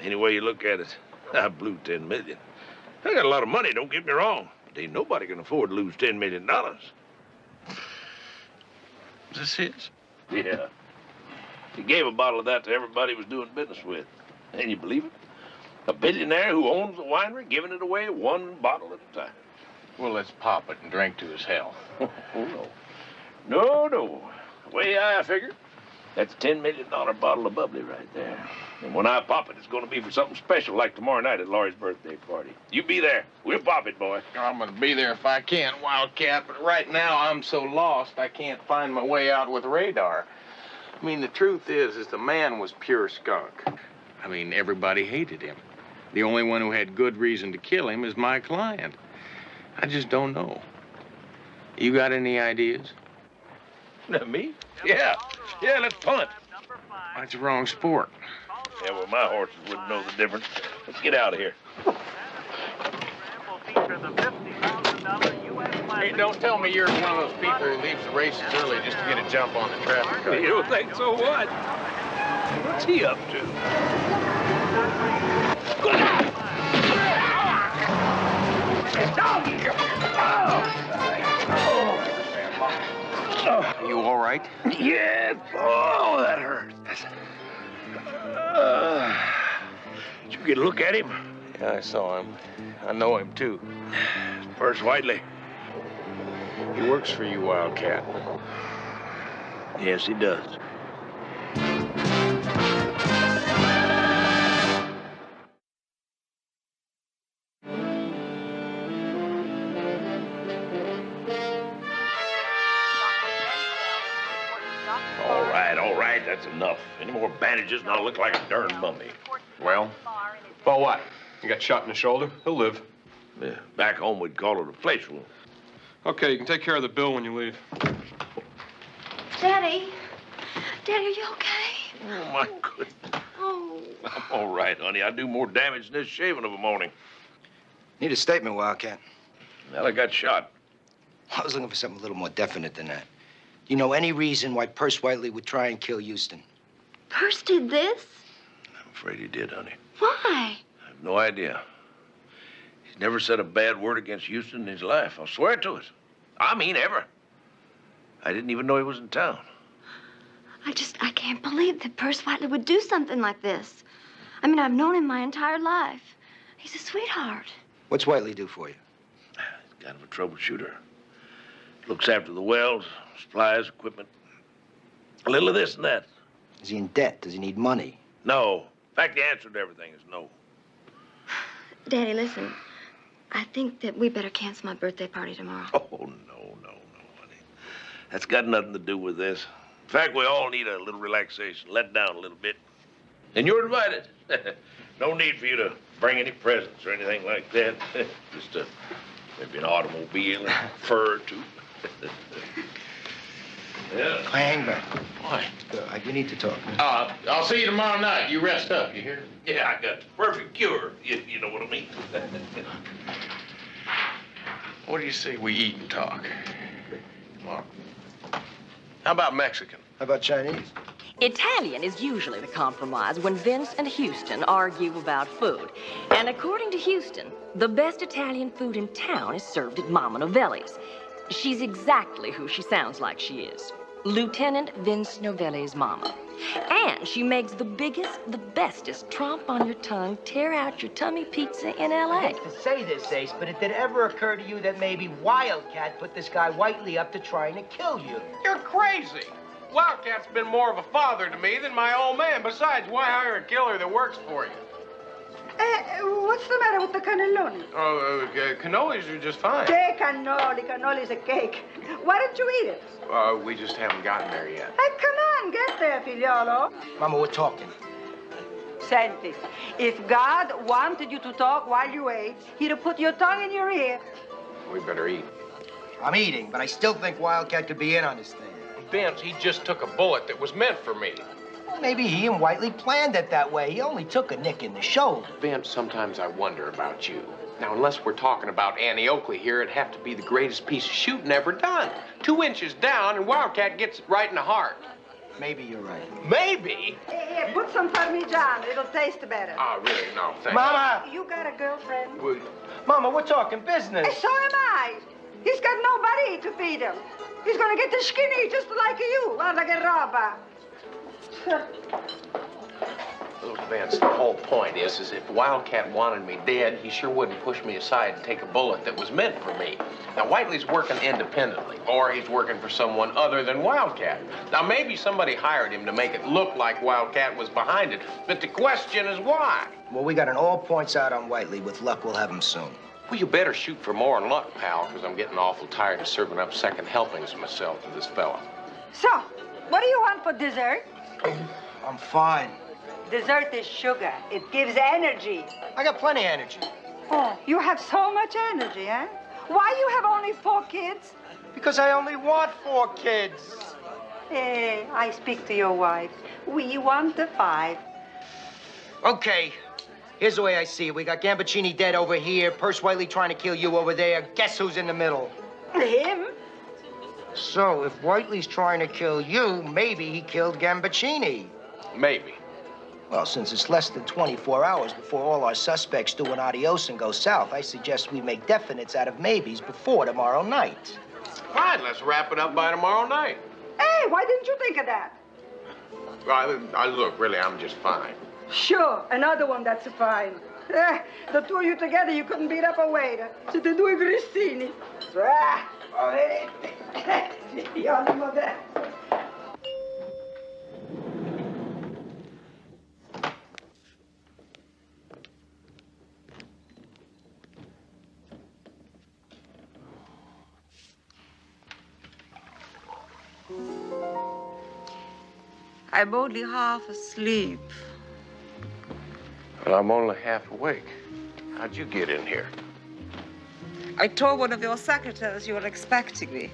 Any way you look at it, I blew $10 million. I got a lot of money, don't get me wrong. But ain't nobody can afford to lose $10 million. Is this his? Yeah. He gave a bottle of that to everybody he was doing business with. And you believe it? A billionaire who owns a winery giving it away one bottle at a time. Well, let's pop it and drink to his health. Oh, no. No. The way I figure, that's a $10 million bottle of bubbly right there. And when I pop it, it's going to be for something special, like tomorrow night at Laurie's birthday party. You be there. We'll pop it, boy. I'm going to be there if I can, Wildcat, but right now I'm so lost I can't find my way out with radar. I mean, the truth is the man was pure skunk. I mean, everybody hated him. The only one who had good reason to kill him is my client. I just don't know. You got any ideas? Me? Yeah, let's punt. That's the wrong sport. Yeah, well, my horses wouldn't know the difference. Let's get out of here. Hey, don't tell me you're one of those people who leaves the races early just to get a jump on the traffic car. You don't think so? What? What's he up to? Are you all right? Yeah. Oh, that hurt. Did you get a look at him? Yeah, I saw him. I know him, too. First Whiteley. He works for you, Wildcat. Yes, he does. All right, that's enough. Any more bandages and I'll look like a darn mummy. Well, about what? You got shot in the shoulder? He'll live. Yeah, back home we'd call it a flesh wound. Okay, you can take care of the bill when you leave. Daddy, are you okay? Oh, my goodness. Oh. I'm all right, honey. I do more damage than this shaving of a morning. Need a statement, Wildcat. Well, I got shot. I was looking for something a little more definite than that. Do you know any reason why Perce Whiteley would try and kill Houston? Perce did this? I'm afraid he did, honey. Why? I have no idea. He's never said a bad word against Houston in his life. I'll swear to it. I mean, ever. I didn't even know he was in town. I can't believe that Perce Whiteley would do something like this. I mean, I've known him my entire life. He's a sweetheart. What's Whiteley do for you? He's kind of a troubleshooter. Looks after the wells, supplies, equipment. A little of this and that. Is he in debt? Does he need money? No. In fact, the answer to everything is no. Daddy, listen. I think that we better cancel my birthday party tomorrow. Oh, no, honey. That's got nothing to do with this. In fact, we all need a little relaxation, let down a little bit. And you're invited. No need for you to bring any presents or anything like that. Just maybe an automobile and fur or two. Yeah. Hang back. Why? We need to talk. I'll see you tomorrow night. You rest up, you hear? Yeah, I got the perfect cure. You know what I mean? What do you say we eat and talk? Come on. How about Mexican? How about Chinese? Italian is usually the compromise when Vince and Houston argue about food. And according to Houston, the best Italian food in town is served at Mama Novelli's. She's exactly who she sounds like she is. Lieutenant Vince Novelli's mama. And she makes the biggest, the bestest trompe on your tongue, tear out your tummy pizza in I L.A. hate to say this, Ace, but did it ever occur to you that maybe Wildcat put this guy Whiteley up to trying to kill you? You're crazy. Wildcat's been more of a father to me than my old man. Besides, why hire a killer that works for you? What's the matter with the cannelloni? Oh, cannolis are just fine. Che cannoli? Cannoli is a cake. Why don't you eat it? We just haven't gotten there yet. Hey, come on, get there, figliolo. Mama, we're talking. Senti, if God wanted you to talk while you ate, he'd have put your tongue in your ear. We better eat. I'm eating, but I still think Wildcat could be in on this thing. Vince, he just took a bullet that was meant for me. Well, maybe he and Whiteley planned it that way. He only took a nick in the shoulder. Vince, sometimes I wonder about you. Now, unless we're talking about Annie Oakley here, it'd have to be the greatest piece of shooting ever done. 2 inches down, and Wildcat gets it right in the heart. Maybe you're right. Maybe? Here, put some Parmigiano. It'll taste better. Oh, really? No, thanks. Mama! You got a girlfriend? Mama, we're talking business. Hey, so am I. He's got nobody to feed him. He's gonna get skinny just like you. Guarda che roba. Look, Vince, the whole point is if Wildcat wanted me dead, he sure wouldn't push me aside and take a bullet that was meant for me. Now, Whiteley's working independently, or he's working for someone other than Wildcat. Now, maybe somebody hired him to make it look like Wildcat was behind it, but the question is why? Well, we got an all points out on Whiteley. With luck, we'll have him soon. Well, you better shoot for more than luck, pal, because I'm getting awful tired of serving up second helpings of myself to this fella. So, what do you want for dessert? I'm fine. Dessert is sugar. It gives energy. I got plenty of energy. Oh, you have so much energy, eh? Why you have only 4 kids? Because I only want 4 kids. Hey, I speak to your wife. We want the 5. Okay. Here's the way I see it. We got Gambaccini dead over here, Perce Whiteley trying to kill you over there. Guess who's in the middle? Him? So, if Whiteley's trying to kill you, maybe he killed Gambaccini. Maybe. Well, since it's less than 24 hours before all our suspects do an adios and go south, I suggest we make definites out of maybes before tomorrow night. Fine, let's wrap it up by tomorrow night. Hey, why didn't you think of that? Look, really, I'm just fine. Sure, another one that's fine. The two of you together, you couldn't beat up a waiter. Siete due grissini. Figliolo modesto. I'm only half asleep. Well, I'm only half awake. How'd you get in here? I told one of your secretaries you were expecting me.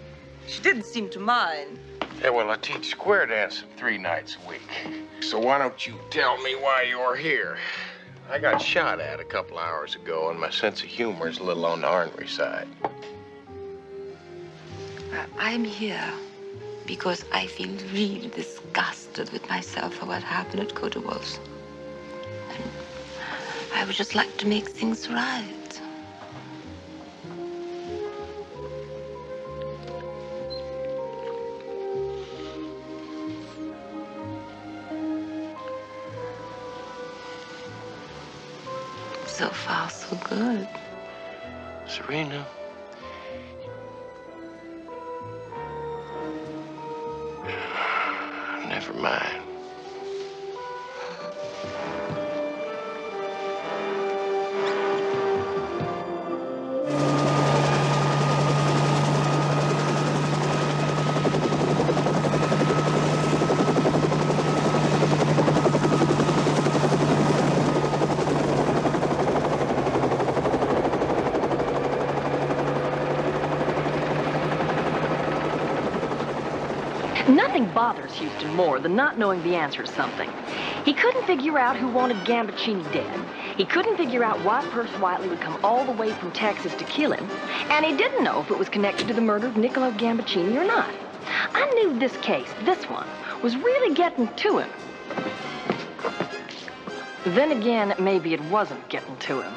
She didn't seem to mind. Yeah, well, I teach square dancing 3 nights a week. So why don't you tell me why you're here? I got shot at a couple hours ago, and my sense of humor is a little on the ornery side. I'm here because I feel really disgusted with myself for what happened at Cotterwolf's. And I would just like to make things right. So far, so good. Serena. Never mind. Nothing bothers Houston more than not knowing the answer to something. He couldn't figure out who wanted Gambaccini dead. He couldn't figure out why Perce Whiteley would come all the way from Texas to kill him. And he didn't know if it was connected to the murder of Niccolo Gambaccini or not. I knew this case, this one, was really getting to him. Then again, maybe it wasn't getting to him.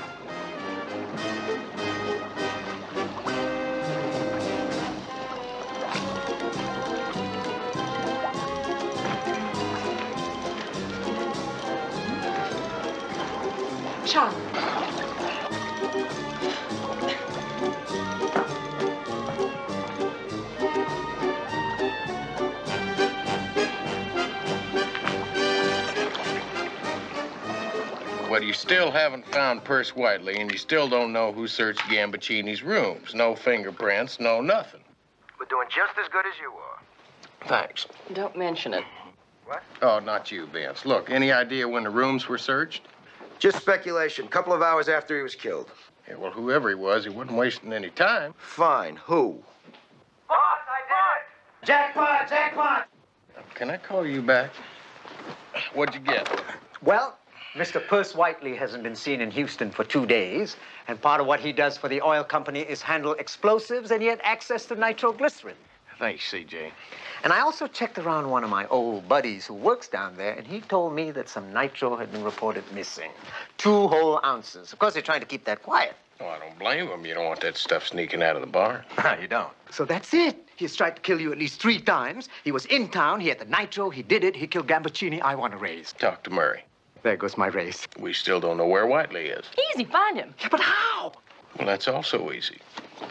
Ciao. But you still haven't found Perce Whiteley, and you still don't know who searched Gambaccini's rooms. No fingerprints, no nothing. We're doing just as good as you are. Thanks. Don't mention it. What? Oh, not you, Vince. Look, any idea when the rooms were searched? Just speculation. Couple of hours after he was killed. Yeah, well, whoever he was, he wasn't wasting any time. Fine. Who? Boss, I did it! Jackpot! Jackpot! Can I call you back? What'd you get? Well, Mr. Perce Whiteley hasn't been seen in Houston for 2 days, and part of what he does for the oil company is handle explosives and he had access to nitroglycerin. Thanks, CJ. And I also checked around one of my old buddies who works down there, and he told me that some nitro had been reported missing. 2 whole ounces. Of course, they're trying to keep that quiet. Oh, I don't blame him. You don't want that stuff sneaking out of the bar. You don't. So that's it. He's tried to kill you at least 3 times. He was in town. He had the nitro. He did it. He killed Gambaccini. I want a raise. Talk to Murray. There goes my raise. We still don't know where Whiteley is. Easy, find him. Yeah, but how? Well, that's also easy.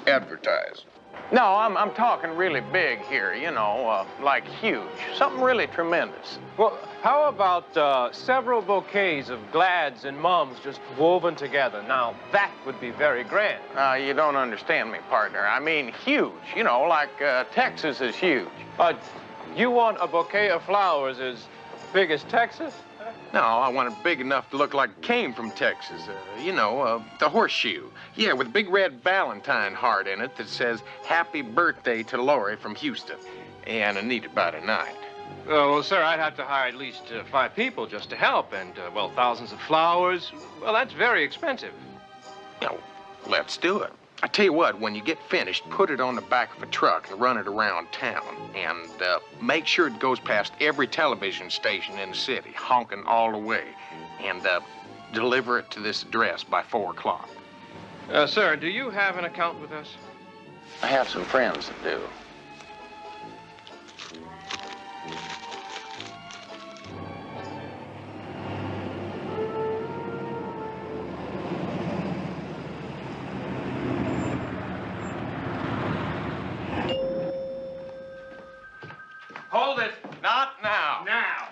Advertise. No, I'm talking really big here, you know, like huge. Something really tremendous. Well, how about several bouquets of glads and mums just woven together? Now, that would be very grand. You don't understand me, partner. I mean huge, you know, like Texas is huge. You want a bouquet of flowers as big as Texas? No, I want it big enough to look like it came from Texas. You know, the horseshoe. Yeah, with a big red Valentine heart in it that says, "Happy birthday to Lori from Houston." And I need it by tonight. Well, sir, I'd have to hire at least 5 people just to help. And, well, thousands of flowers. Well, that's very expensive. No, let's do it. I tell you what, when you get finished, put it on the back of a truck and run it around town. And make sure it goes past every television station in the city, honking all the way. And deliver it to this address by 4 o'clock. Sir, do you have an account with us? I have some friends that do. Hold it. Not now. Now.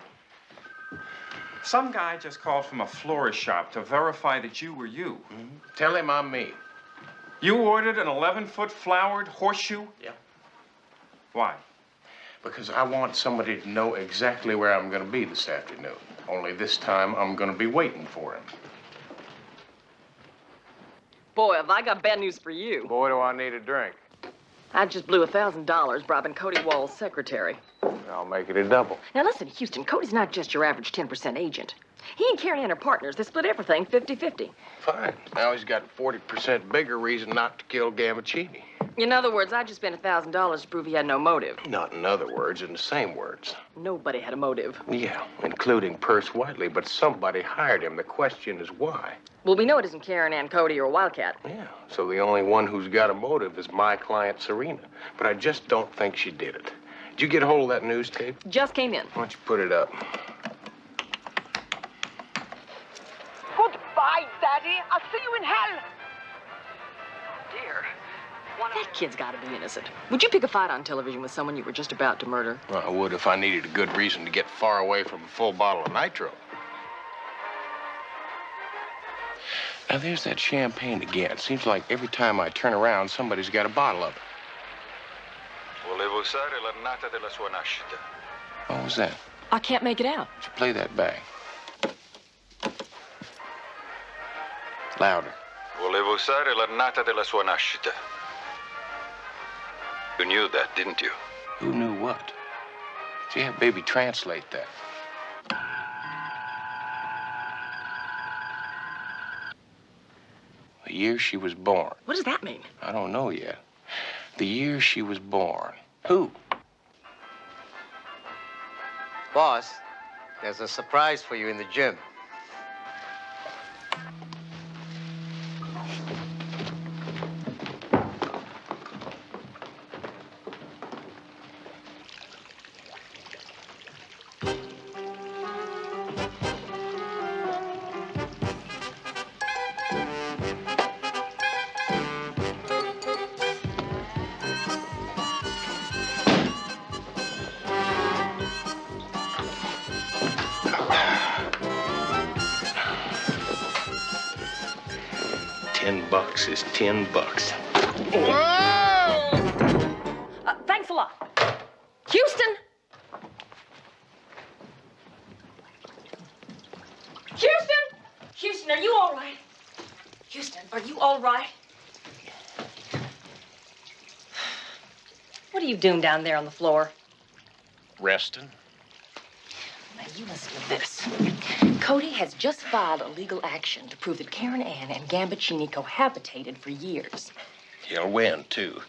Some guy just called from a florist shop to verify that you were you. Mm-hmm. Tell him I'm me. You ordered an 11-foot flowered horseshoe? Yeah. Why? Because I want somebody to know exactly where I'm going to be this afternoon. Only this time, I'm going to be waiting for him. Boy, have I got bad news for you. Boy, do I need a drink. I just blew $1,000 bribing Cody Wall's secretary. I'll make it a double. Now listen, Houston, Cody's not just your average 10% agent. He and Karen are partners. They split everything 50-50. Fine. Now he's got 40% bigger reason not to kill Gambaccini. In other words, I just spent $1,000 to prove he had no motive. Not in other words, in the same words. Nobody had a motive. Yeah, including Perce Whiteley, but somebody hired him. The question is why. Well, we know it isn't Karen Ann Cody or Wildcat. Yeah, so the only one who's got a motive is my client, Serena. But I just don't think she did it. Did you get a hold of that news tape? Just came in. Why don't you put it up? Goodbye, Daddy. I'll see you in hell. Dear. That kid's got to be innocent. Would you pick a fight on television with someone you were just about to murder? Well, I would if I needed a good reason to get far away from a full bottle of nitro. Now, there's that champagne again. It seems like every time I turn around, somebody's got a bottle of it. Volevo usare l'annata della sua nascita. What was that? I can't make it out. Would you play that back? Louder. Volevo usare l'annata della sua nascita. You knew that, didn't you? Who knew what? See, have baby translate that. The year she was born. What does that mean? I don't know yet. The year she was born. Who? Boss, there's a surprise for you in the gym. $10 is $10. Thanks a lot. Houston! Houston! Houston, are you all right? Houston, are you all right? What are you doing down there on the floor? Resting. Now, you listen to this. Cody has just filed a legal action to prove that Karen Ann and Gambaccini cohabitated for years. He'll win, too.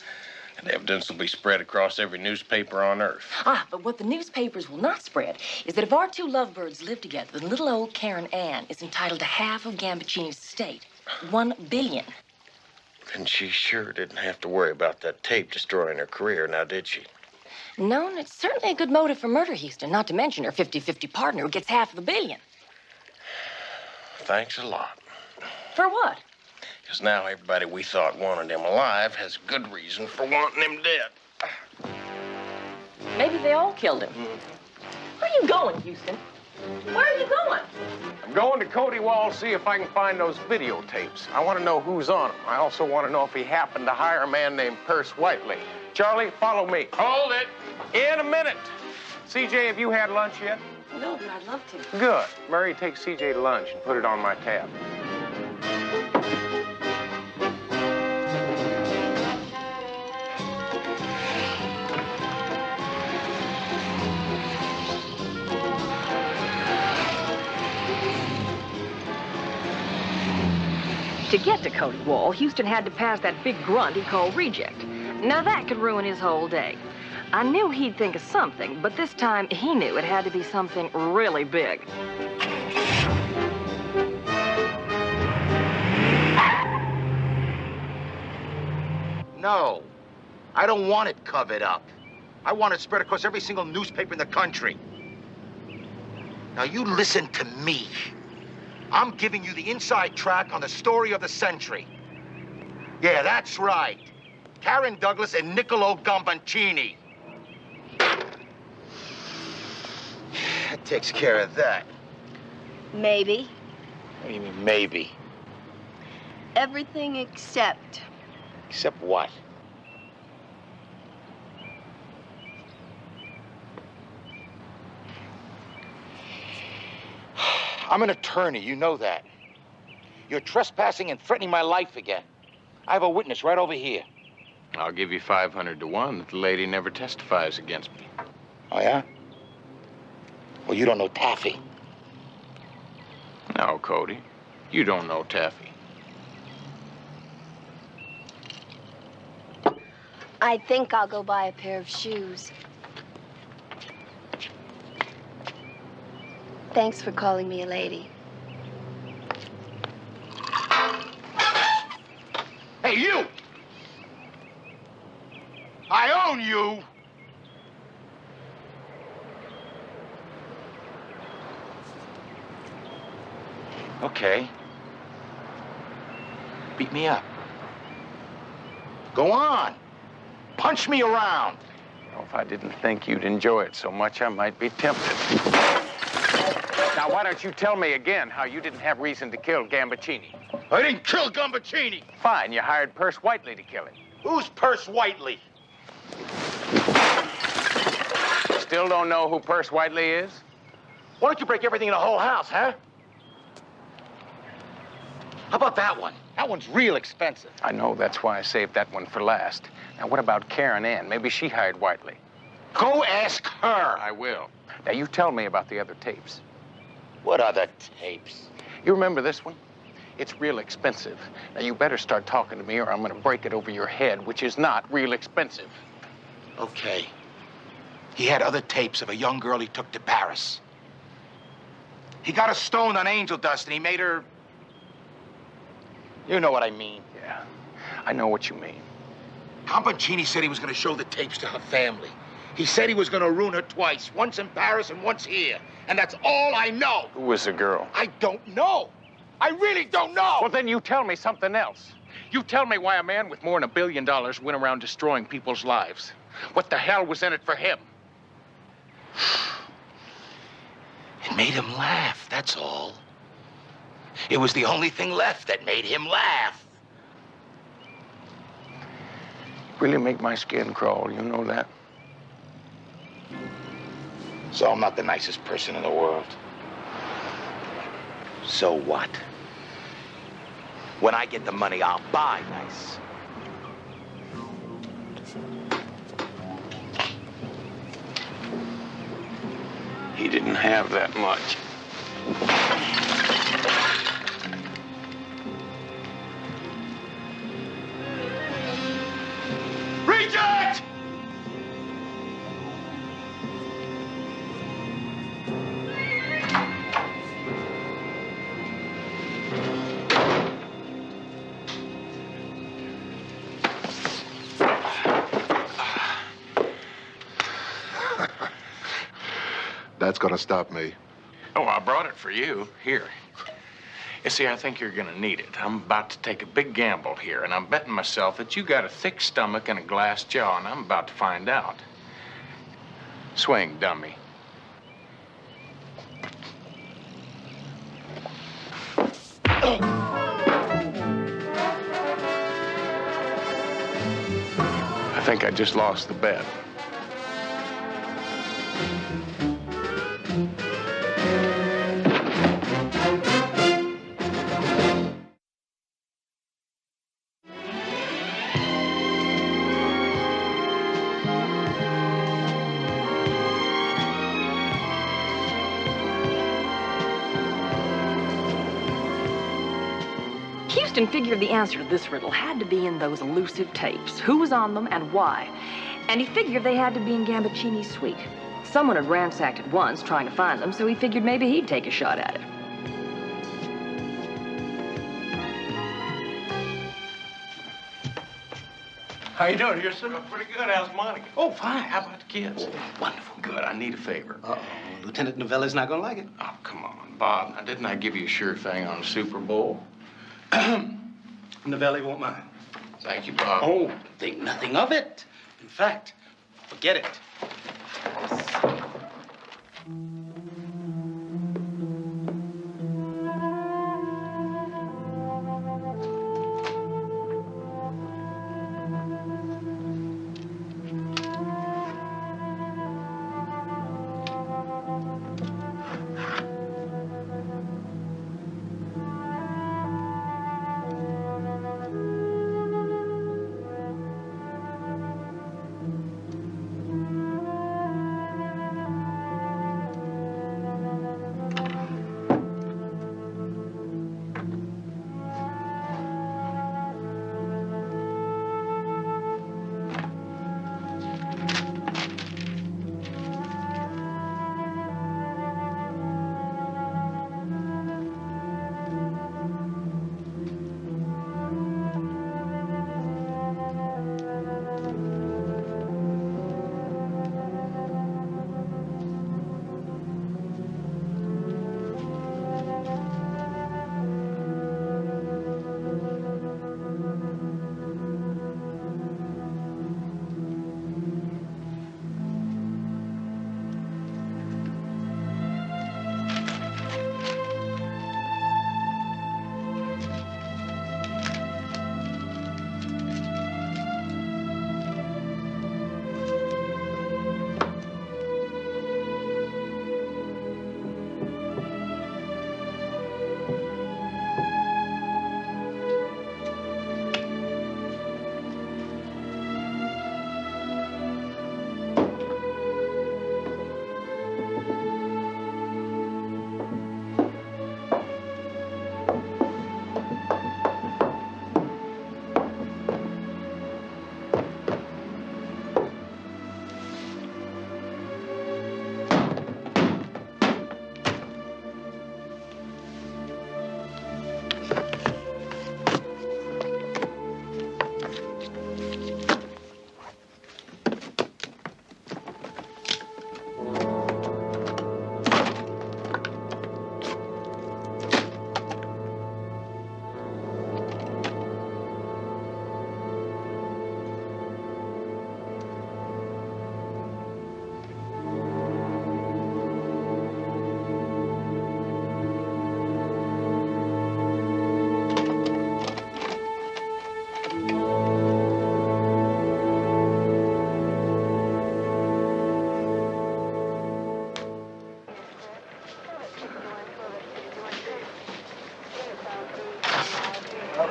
And evidence will be spread across every newspaper on Earth. But what the newspapers will not spread is that if our two lovebirds live together, then little old Karen Ann is entitled to half of Gambaccini's estate. $1 billion. Then she sure didn't have to worry about that tape destroying her career, now did she? No, and it's certainly a good motive for murder, Houston, not to mention her 50-50 partner who gets half of the billion. Thanks a lot. For what? Because now everybody we thought wanted him alive has good reason for wanting him dead. Maybe they all killed him. Where are you going, Houston? Where are you going? I'm going to Cody Wall to see if I can find those videotapes. I want to know who's on them. I also want to know if he happened to hire a man named Perce Whiteley. Charlie, follow me. Hold it. In a minute. CJ, have you had lunch yet? No, but I'd love to. Good. Murray, take CJ to lunch and put it on my tab. To get to Cody Wall, Houston had to pass that big grunt he called Reject. Now that could ruin his whole day. I knew he'd think of something, but this time he knew it had to be something really big. No, I don't want it covered up. I want it spread across every single newspaper in the country. Now you listen to me. I'm giving you the inside track on the story of the century. Yeah, that's right. Karen Douglas and Niccolo Gambaccini. That takes care of that. Maybe. What do you mean, maybe? Everything except. Except what? I'm an attorney, you know that. You're trespassing and threatening my life again. I have a witness right over here. I'll give you 500 to 1 that the lady never testifies against me. Oh, yeah? Well, you don't know Taffy. No, Cody. You don't know Taffy. I think I'll go buy a pair of shoes. Thanks for calling me a lady. Hey, you! I own you! Okay. Beat me up. Go on. Punch me around. You know, if I didn't think you'd enjoy it so much, I might be tempted. Now, why don't you tell me again how you didn't have reason to kill Gambaccini? I didn't kill Gambaccini. Fine, you hired Perce Whiteley to kill him. Who's Perce Whiteley? Still don't know who Perce Whiteley is? Why don't you break everything in the whole house, huh? How about that one? That one's real expensive. I know, that's why I saved that one for last. Now, what about Karen Ann? Maybe she hired Whiteley. Go ask her. I will. Now, you tell me about the other tapes. What other tapes? You remember this one? It's real expensive. Now, you better start talking to me or I'm going to break it over your head, which is not real expensive. Okay. He had other tapes of a young girl he took to Paris. He got her stoned on angel dust and he made her... You know what I mean. Yeah, I know what you mean. Compancini said he was going to show the tapes to her family. He said he was going to ruin her twice, once in Paris and once here. And that's all I know. Who was the girl? I don't know. I really don't know. Well, then you tell me something else. You tell me why a man with more than $1 billion went around destroying people's lives. What the hell was in it for him? It made him laugh, that's all. It was the only thing left that made him laugh. Really make my skin crawl, you know that? So I'm not the nicest person in the world. So what? When I get the money, I'll buy nice. He didn't have that much. Reject! That's gonna stop me. Oh, I brought it for you. Here. You see, I think you're gonna need it. I'm about to take a big gamble here, and I'm betting myself that you got a thick stomach and a glass jaw, and I'm about to find out. Swing, dummy. I think I just lost the bet. Houston figured the answer to this riddle had to be in those elusive tapes. Who was on them and why? And he figured they had to be in Gambaccini's suite. Someone had ransacked it once trying to find them, so he figured maybe he'd take a shot at it. How you doing, Houston? Pretty good. How's Monica? Oh, fine. How about the kids? Oh, wonderful. Good. I need a favor. Uh-oh. Lieutenant Novelli's not gonna like it. Oh, come on, Bob. Now, didn't I give you a sure thing on the Super Bowl? Novelli won't mind. Thank you, Bob. Oh, think nothing of it. In fact, forget it.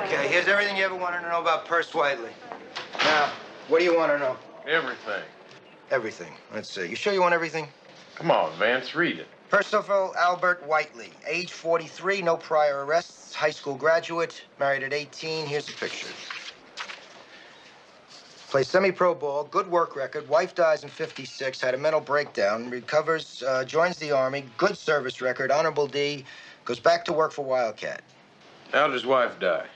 Okay, here's everything you ever wanted to know about Perce Whiteley. Now, what do you want to know? Everything. Everything. Let's see. You sure you want everything? Come on, Vance, read it. Percival Albert Whiteley, age 43, no prior arrests, high school graduate, married at 18. Here's a picture. Plays semi-pro ball, good work record. Wife dies in 56, had a mental breakdown, recovers, joins the Army, good service record, honorable D, goes back to work for Wildcat. How did his wife die?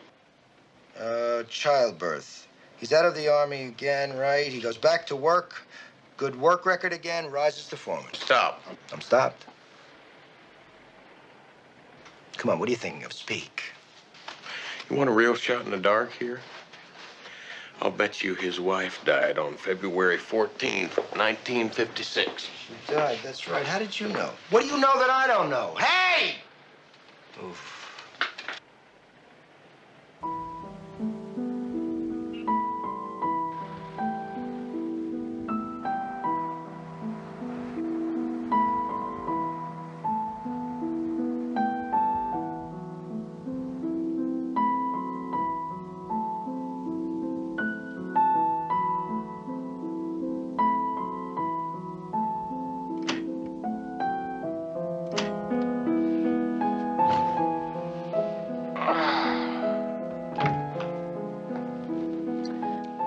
Childbirth. He's out of the Army again, right? He goes back to work, good work record again, rises to foreman. Stop. I'm stopped. Come on, what are you thinking of? Speak. You want a real shot in the dark here? I'll bet you his wife died on February 14th, 1956. She died, that's right. How did you know? What do you know that I don't know? Hey! Oof.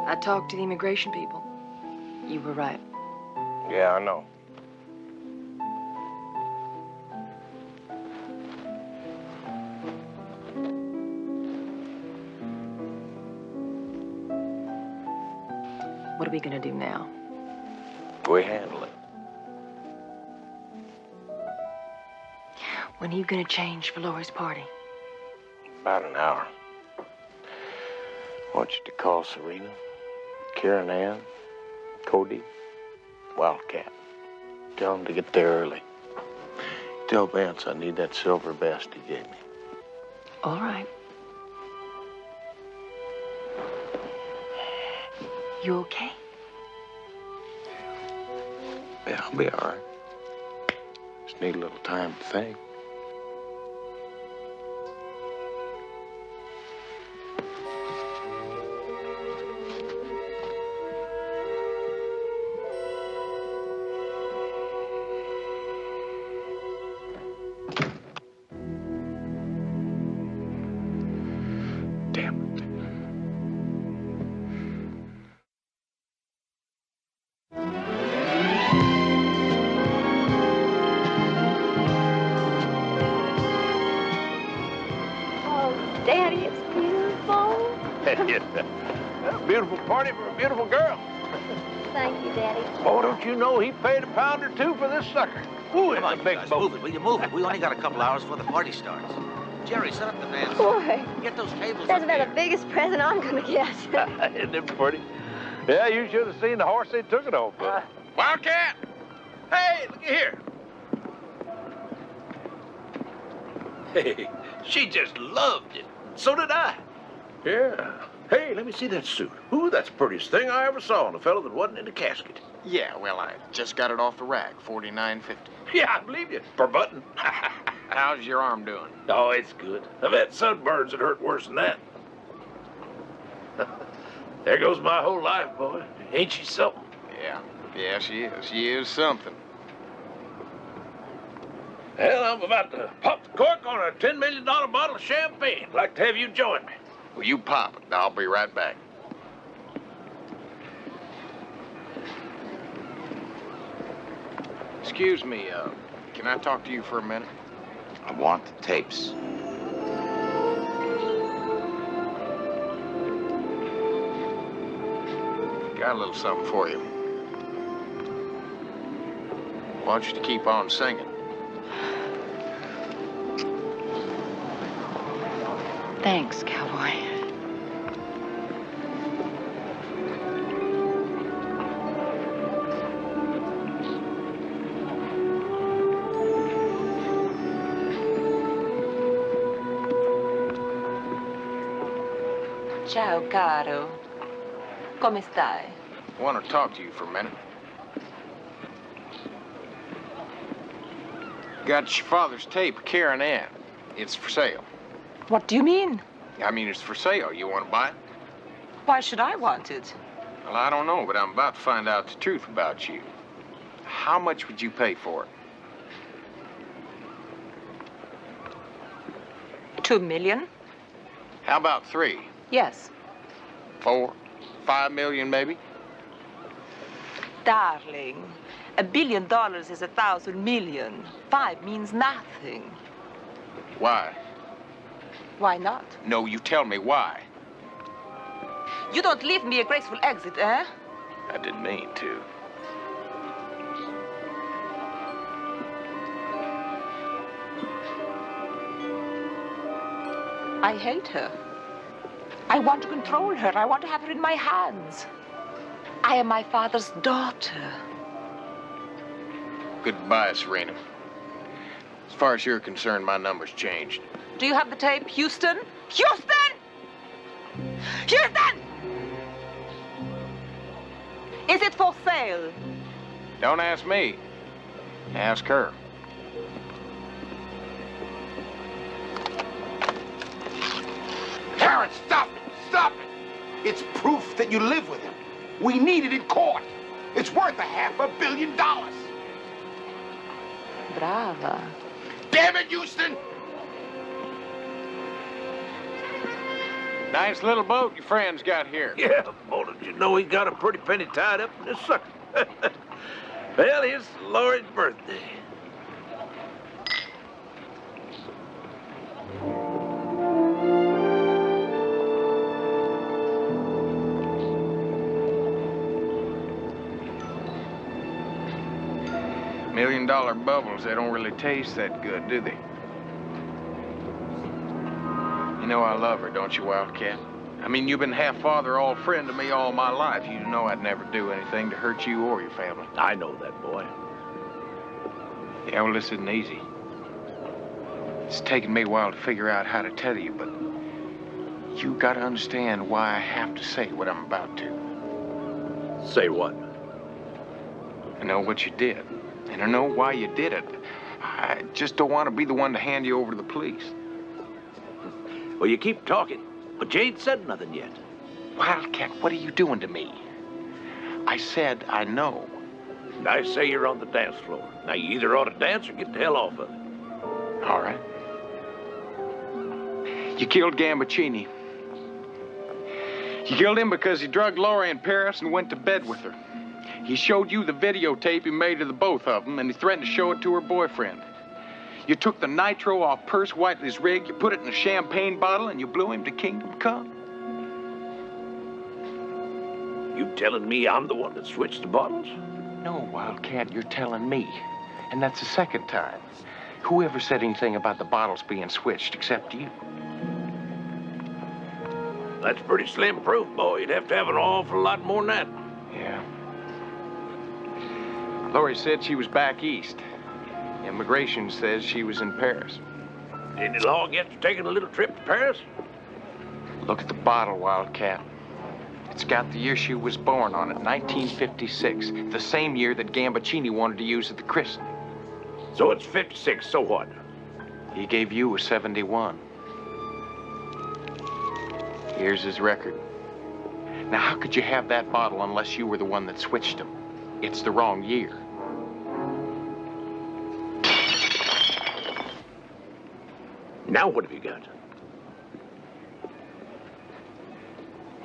I talked to the immigration people. You were right. Yeah, I know. What are we gonna do now? We handle it. When are you gonna change for Laurie's party? About an hour. I want you to call Serena, Karen Ann, Cody, Wildcat. Tell them to get there early. Tell Vance I need that silver vest he gave me. All right. You okay? Yeah, I'll be all right. Just need a little time to think. Daddy, it's beautiful. Beautiful party for a beautiful girl. Thank you, Daddy. Oh, don't you know he paid £1 or $2 for this sucker? Ooh, it's a big boat. Move it, will you move it? We only got a couple hours before the party starts. Jerry, set up the dance. Boy, Get those tables that's up about here. the biggest present I'm gonna get. Isn't it pretty? Yeah, you should have seen the horse they took it on for. Wildcat! Hey, look here. Hey, she just loved it. So did I. Yeah. Hey, let me see that suit. Ooh, that's the prettiest thing I ever saw on a fellow that wasn't in a casket. Yeah, well, I just got it off the rack, $49.50. Yeah, I believe you. Per button. How's your arm doing? Oh, it's good. I've had sunburns that hurt worse than that. There goes my whole life, boy. Ain't she something? Yeah, she is. She is something. Well, I'm about to pop the cork on a $10 million bottle of champagne. I'd like to have you join me. Well, you pop it. I'll be right back. Excuse me, can I talk to you for a minute? I want the tapes. Got a little something for you. Want you to keep on singing. Thanks, cowboy. Ciao, caro. Come stai? I want to talk to you for a minute. Got your father's tape, Karen Ann. It's for sale. What do you mean? I mean, it's for sale. You want to buy it? Why should I want it? Well, I don't know, but I'm about to find out the truth about you. How much would you pay for it? $2 million? How about 3? Yes. 4? 5 million, maybe? Darling, $1 billion is 1,000 million. 5 means nothing. Why? Why not? No, you tell me why. You don't leave me a graceful exit, eh? I didn't mean to. I hate her. I want to control her. I want to have her in my hands. I am my father's daughter. Goodbye, Serena. As far as you're concerned, my number's changed. Do you have the tape, Houston? Houston! Houston! Is it for sale? Don't ask me. Ask her. Karen, stop it! Stop it! It's proof that you live with him. We need it in court. It's worth $500 million. Brava. Damn it, Houston! Nice little boat your friend's got here. Yeah, boy, did you know he got a pretty penny tied up in this sucker? Well, it's Laurie's birthday. $1 million bubbles, they don't really taste that good, do they? You know I love her, don't you, Wildcat? I mean, you've been half father, all friend to me all my life. You know I'd never do anything to hurt you or your family. I know that, boy. Yeah, well, this isn't easy. It's taken me a while to figure out how to tell you, but you gotta understand why I have to say what I'm about to. Say what? I know what you did, and I know why you did it. I just don't want to be the one to hand you over to the police. Well, you keep talking, but you ain't said nothing yet. Wildcat, what are you doing to me? I said I know. And I say you're on the dance floor. Now, you either ought to dance or get the hell off of it. All right. You killed Gambaccini. You killed him because he drugged Laurie in Paris and went to bed with her. He showed you the videotape he made of the both of them, and he threatened to show it to her boyfriend. You took the nitro off Perce Whiteley's rig, you put it in a champagne bottle, and you blew him to kingdom come. You telling me I'm the one that switched the bottles? No, Wildcat, you're telling me. And that's the second time. Whoever said anything about the bottles being switched except you? That's pretty slim proof, boy. You'd have to have an awful lot more than that. Yeah. Laurie said she was back east. Immigration says she was in Paris. Any law against taking a little trip to Paris? Look at the bottle, Wildcat. It's got the year she was born on it, 1956. The same year that Gambaccini wanted to use at the christening. So it's 56, so what? He gave you a 71. Here's his record. Now, how could you have that bottle unless you were the one that switched him? It's the wrong year. Now what have you got?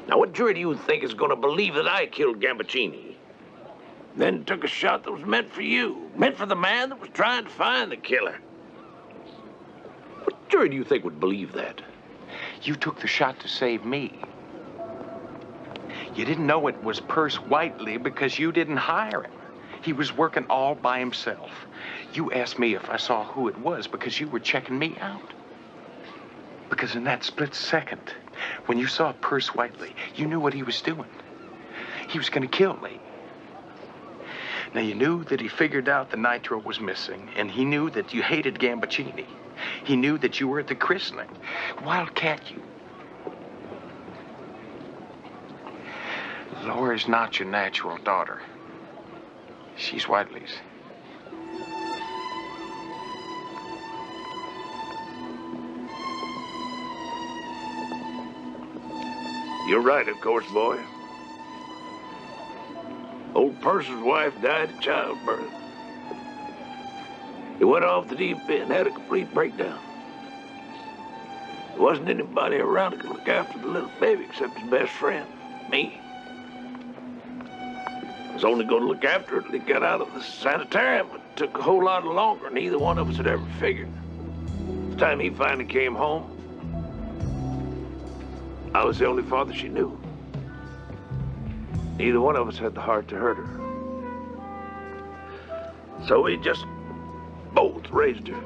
Now what jury do you think is going to believe that I killed Gambaccini? Then took a shot that was meant for you, meant for the man that was trying to find the killer. What jury do you think would believe that? You took the shot to save me. You didn't know it was Perce Whiteley because you didn't hire him. He was working all by himself. You asked me if I saw who it was because you were checking me out. Because in that split second, when you saw Perce Whiteley, you knew what he was doing. He was going to kill me. Now, you knew that he figured out the nitro was missing, and he knew that you hated Gambaccini. He knew that you were at the christening. Wildcat, you. Laura's not your natural daughter. She's Whiteley's. You're right, of course, boy. Old Purser's wife died of childbirth. He went off the deep end, had a complete breakdown. There wasn't anybody around that could look after the little baby except his best friend, me. I was only going to look after her till he got out of the sanitarium, but it took a whole lot longer than either one of us had ever figured. The time he finally came home, I was the only father she knew. Neither one of us had the heart to hurt her. So we just both raised her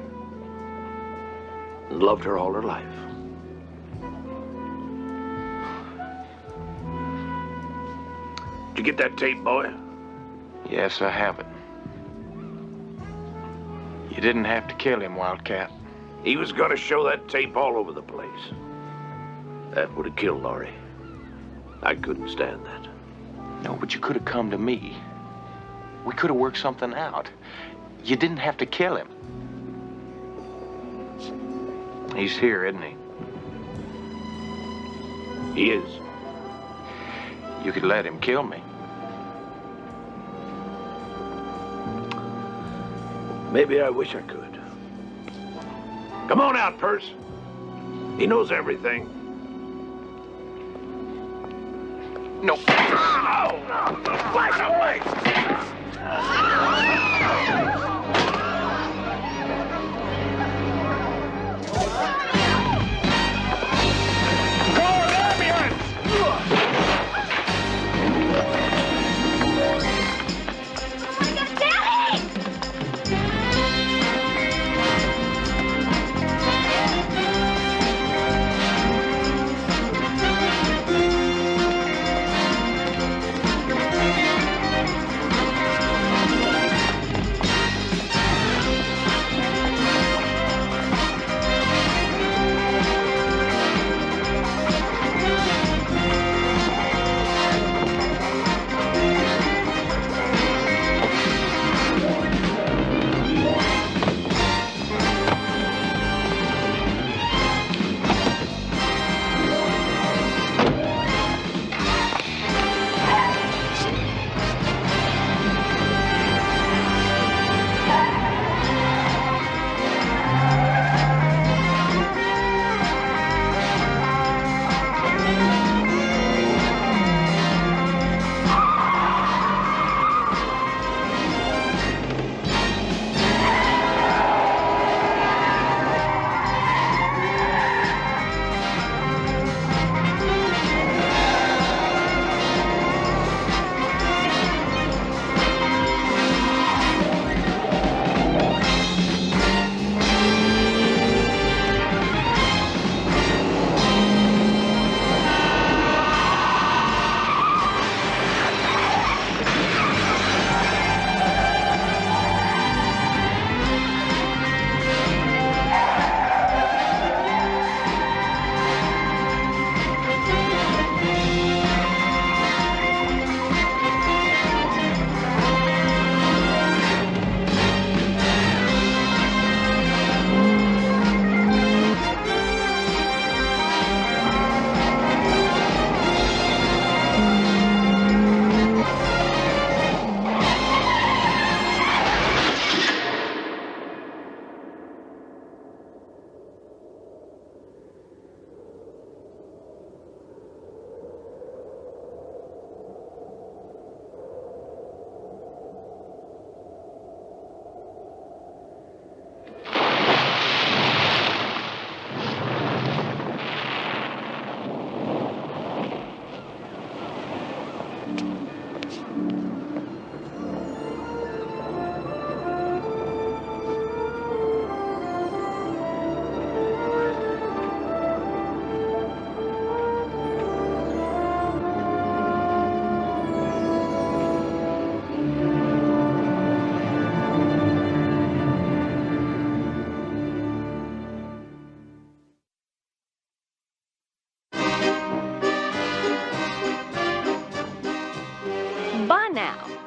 and loved her all her life. Did you get that tape, boy? Yes, I have it. You didn't have to kill him, Wildcat. He was gonna show that tape all over the place. That would have killed Laurie. I couldn't stand that. No, but you could have come to me. We could have worked something out. You didn't have to kill him. He's here, isn't he? He is. You could let him kill me. Maybe I wish I could. Come on out, Perce. He knows everything. No. Flash away!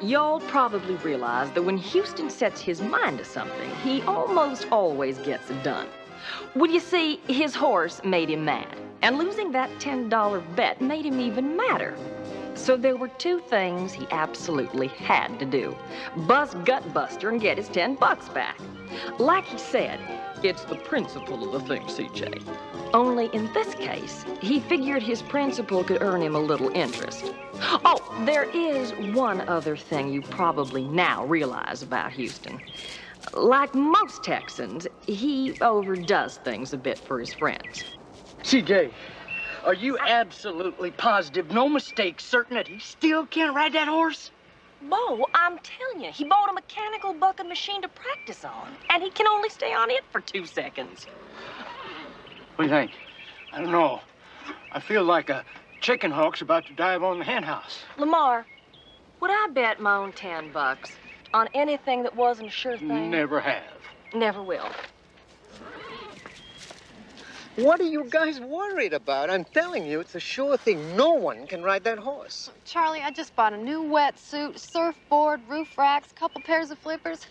Y'all probably realize that when Houston sets his mind to something, he almost always gets it done. Well, you see, his horse made him mad. And losing that $10 bet made him even madder. So there were two things he absolutely had to do. Bust Gutbuster and get his $10 back. Like he said, it's the principle of the thing, CJ. Only in this case, he figured his principal could earn him a little interest. Oh, there is one other thing you probably now realize about Houston. Like most Texans, he overdoes things a bit for his friends. CJ, are you absolutely positive, no mistake, certain that he still can't ride that horse? Bo, I'm telling you, he bought a mechanical bucking machine to practice on, and he can only stay on it for 2 seconds. What do you think? I don't know. I feel like a chicken hawk's about to dive on the hen house. Lamar, would I bet my own $10 on anything that wasn't a sure thing? Never have. Never will. What are you guys worried about? I'm telling you, it's a sure thing. No one can ride that horse. Charlie, I just bought a new wetsuit, surfboard, roof racks, couple pairs of flippers.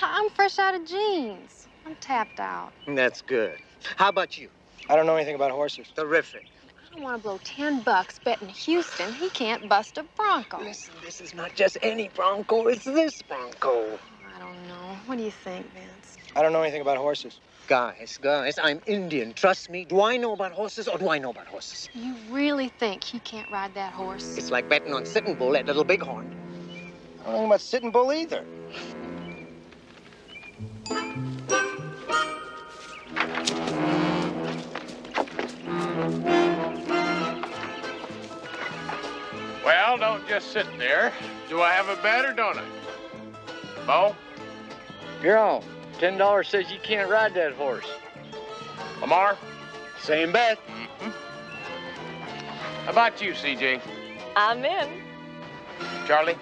I'm fresh out of jeans. I'm tapped out. That's good. How about you? I don't know anything about horses. Terrific. I don't want to blow $10 betting Houston he can't bust a bronco. Listen, this is not just any bronco. It's this bronco. I don't know. What do you think, Vince? I don't know anything about horses. Guys, I'm Indian. Trust me. Do I know about horses or do I know about horses? You really think he can't ride that horse? It's like betting on Sitting Bull at Little Bighorn. I don't know about Sitting Bull either. Well, don't just sit there. Do I have a bet or don't I? Bo? You're on. $10 says you can't ride that horse. Lamar? Same bet. Mm-hmm. How about you, CJ? I'm in. Charlie?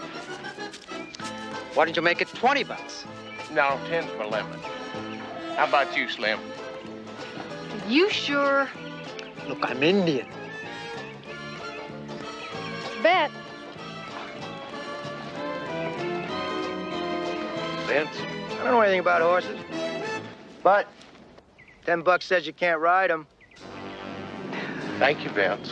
Why don't you make it $20? No, 10's my limit. How about you, Slim? You sure? Look, I'm Indian. Bet. Vince? I don't know anything about horses. But $10 says you can't ride them. Thank you, Vince.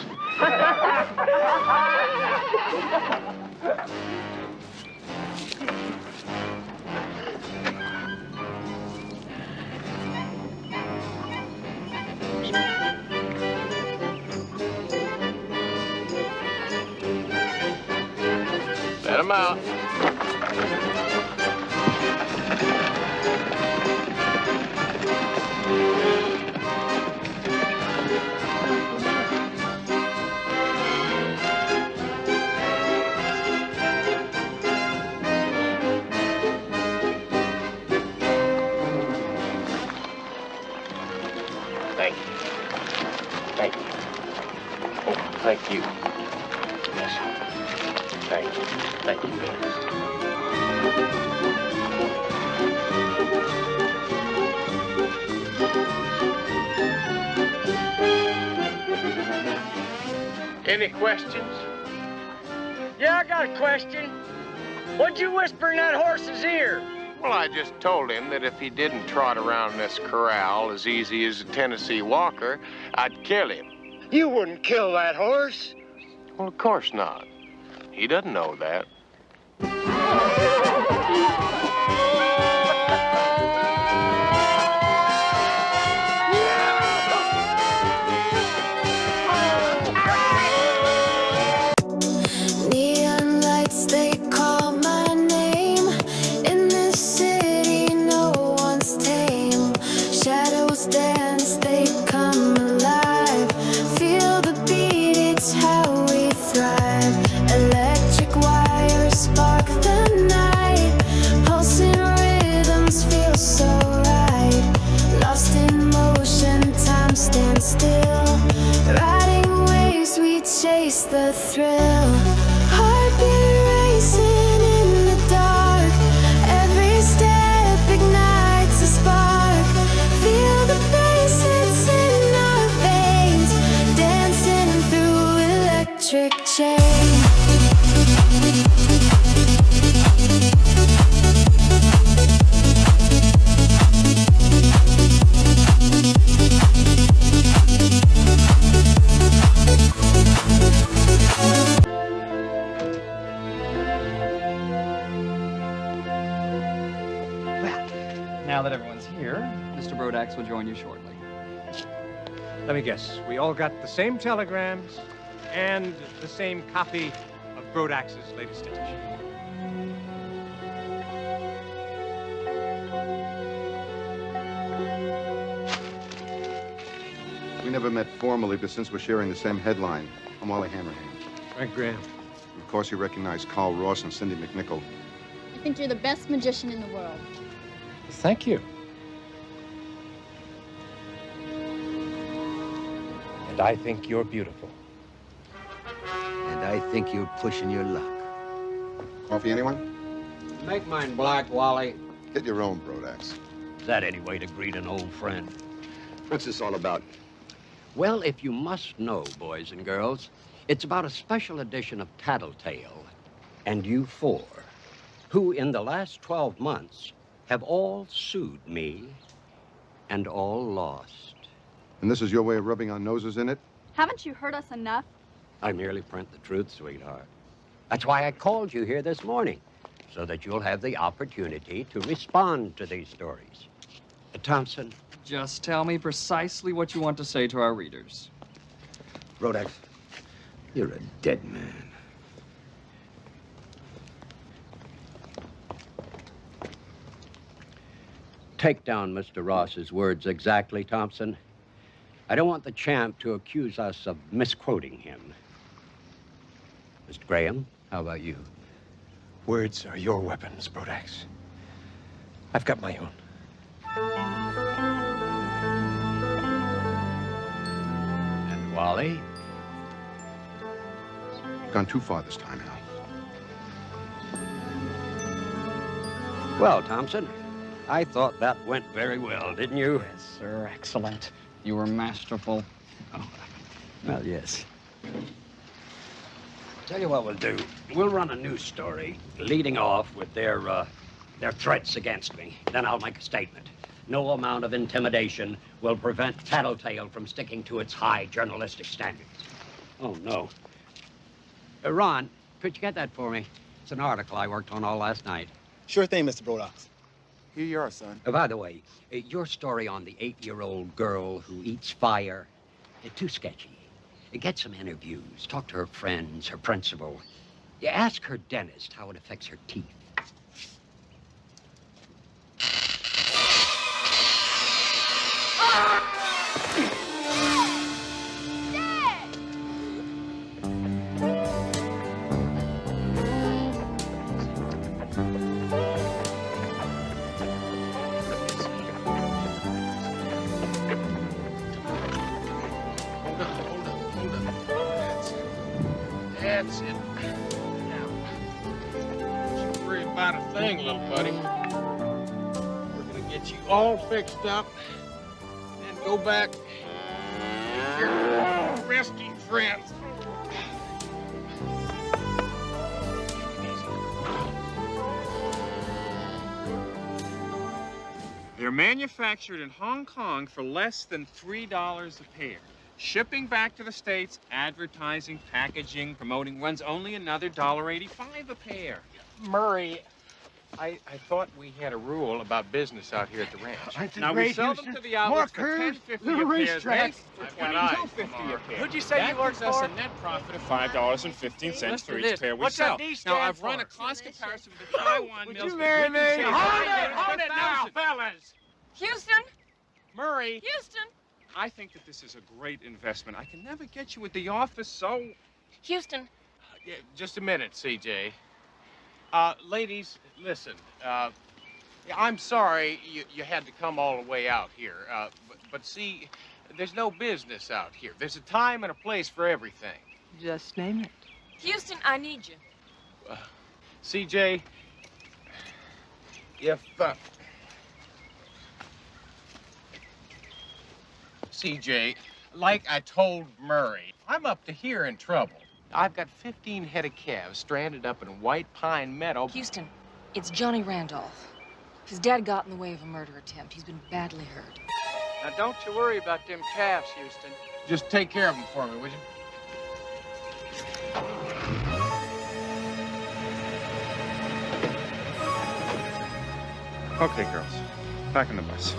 Let him out. Thank you. Thank you. Oh, thank you. Yes. Thank you. Thank you, Vince. Any questions? Yeah, I got a question. What'd you whisper in that horse's ear? Well, I just told him that if he didn't trot around this corral as easy as a Tennessee walker, I'd kill him. You wouldn't kill that horse. Well, of course not. He doesn't know that. Neon lights, they call my name. In this city, no one's tame. Shadows dance, they come alive. Feel the beat, it's how we thrive. Electric wires spark the night. Pulsing rhythms feel so right. Lost in motion, time stands still. Riding waves, we chase the thrill. Heartbeat racing in the dark. Every step ignites a spark. Feel the bass, it's in our veins. Dancing through electric chains. Mr. Brodax will join you shortly. Let me guess. We all got the same telegrams and the same copy of Brodax's latest edition. We never met formally, but since we're sharing the same headline, I'm Wally Hanrahan. Frank Graham. Of course, you recognize Carl Ross and Cindy McNichol. I think you're the best magician in the world. Thank you. And I think you're beautiful. And I think you're pushing your luck. Coffee, anyone? Make mine black, Wally. Get your own, Brodax. Is that any way to greet an old friend? What's this all about? Well, if you must know, boys and girls, it's about a special edition of Tattletale and you four, who in the last 12 months have all sued me and all lost. And this is your way of rubbing our noses in it? Haven't you heard us enough? I merely print the truth, sweetheart. That's why I called you here this morning, so that you'll have the opportunity to respond to these stories. Thompson? Just tell me precisely what you want to say to our readers. Brodax, you're a dead man. Take down Mr. Ross's words exactly, Thompson. I don't want the champ to accuse us of misquoting him. Mr. Graham, how about you? Words are your weapons, Brodax. I've got my own. And Wally? You've gone too far this time, Al. Well, Thompson, I thought that went very well, didn't you? Yes, sir. Excellent. You were masterful. Oh, well, yes. Tell you what we'll do. We'll run a news story leading off with their threats against me. Then I'll make a statement. No amount of intimidation will prevent Tattletale from sticking to its high journalistic standards. Oh, no. Ron, could you get that for me? It's an article I worked on all last night. Sure thing, Mr. Brodax. Here you are, son. By the way, your story on the 8-year-old girl who eats fire, too sketchy. Get some interviews, talk to her friends, her principal. You ask her dentist how it affects her teeth. That's it. Now, don't you worry about a thing, little buddy. We're gonna get you all fixed up and go back to your rescue friends. They're manufactured in Hong Kong for less than $3 a pair. Shipping back to the States, advertising, packaging, promoting runs only another $1.85 a pair. Murray, I thought we had a rule about business out here at the ranch. Now we sell them to the outlets for $10.50 a pair. For $22.50 a pair. Who'd you say you worked That gives us for? a net profit of $5.15 for each pair we What's sell. that D Now stand I've run for? a cost comparison with the Taiwan Would mills. you marry me? We can save Hold it now, $5,000. fellas. Houston? Murray. Houston? I think that this is a great investment. I can never get you at the office, so... Houston? Yeah, just a minute, CJ. Ladies, listen. I'm sorry you had to come all the way out here. But see, there's no business out here. There's a time and a place for everything. Just name it. Houston, I need you. CJ, if... CJ, like I told Murray, I'm up to here in trouble. I've got 15 head of calves stranded up in White Pine Meadow. Houston, it's Johnny Randolph. His dad got in the way of a murder attempt. He's been badly hurt. Now, don't you worry about them calves, Houston. Just take care of them for me, would you? Okay, girls. Back in the bus.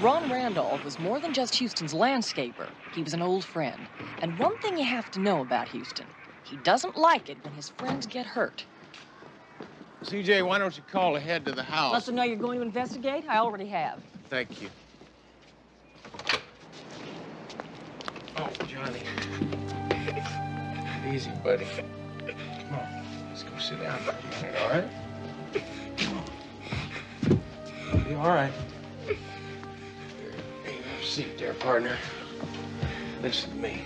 Ron Randolph was more than just Houston's landscaper. He was an old friend. And one thing you have to know about Houston, he doesn't like it when his friends get hurt. CJ, why don't you call ahead to the house? Let them know you're going to investigate? I already have. Thank you. Oh, Johnny. Easy, buddy. Come on, let's go sit down for a minute, all right? Come on. Be all right. Hey, have a seat there, partner. Listen to me.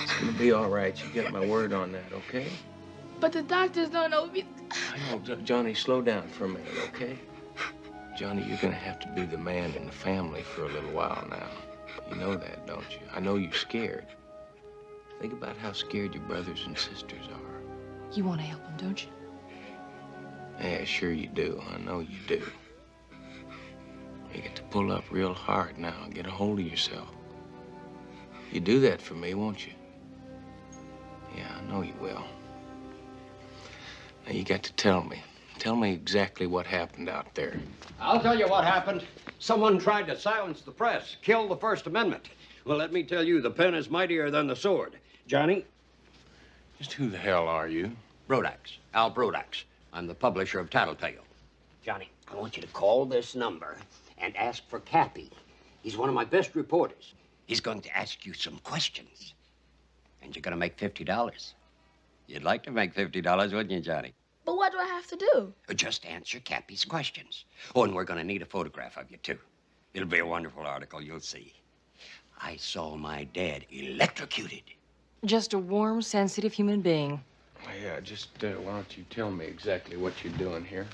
It's gonna be all right. You got my word on that, okay? But the doctors don't know me. I know, Johnny, slow down for a minute, okay? Johnny, you're gonna have to be the man in the family for a little while now. You know that, don't you? I know you're scared. Think about how scared your brothers and sisters are. You want to help him, don't you? Yeah, sure you do. I know you do. You get to pull up real hard now and get a hold of yourself. You do that for me, won't you? Yeah, I know you will. Now, you got to tell me. Tell me exactly what happened out there. I'll tell you what happened. Someone tried to silence the press, kill the First Amendment. Well, let me tell you, the pen is mightier than the sword. Johnny? Just who the hell are you? Brodax. Al Brodax. I'm the publisher of Tattletale. Johnny, I want you to call this number and ask for Cappy. He's one of my best reporters. He's going to ask you some questions. And you're going to make $50. You'd like to make $50, wouldn't you, Johnny? But what do I have to do? Just answer Cappy's questions. Oh, and we're going to need a photograph of you, too. It'll be a wonderful article, you'll see. I saw my dad electrocuted. Just a warm, sensitive human being. Yeah, just why don't you tell me exactly what you're doing here?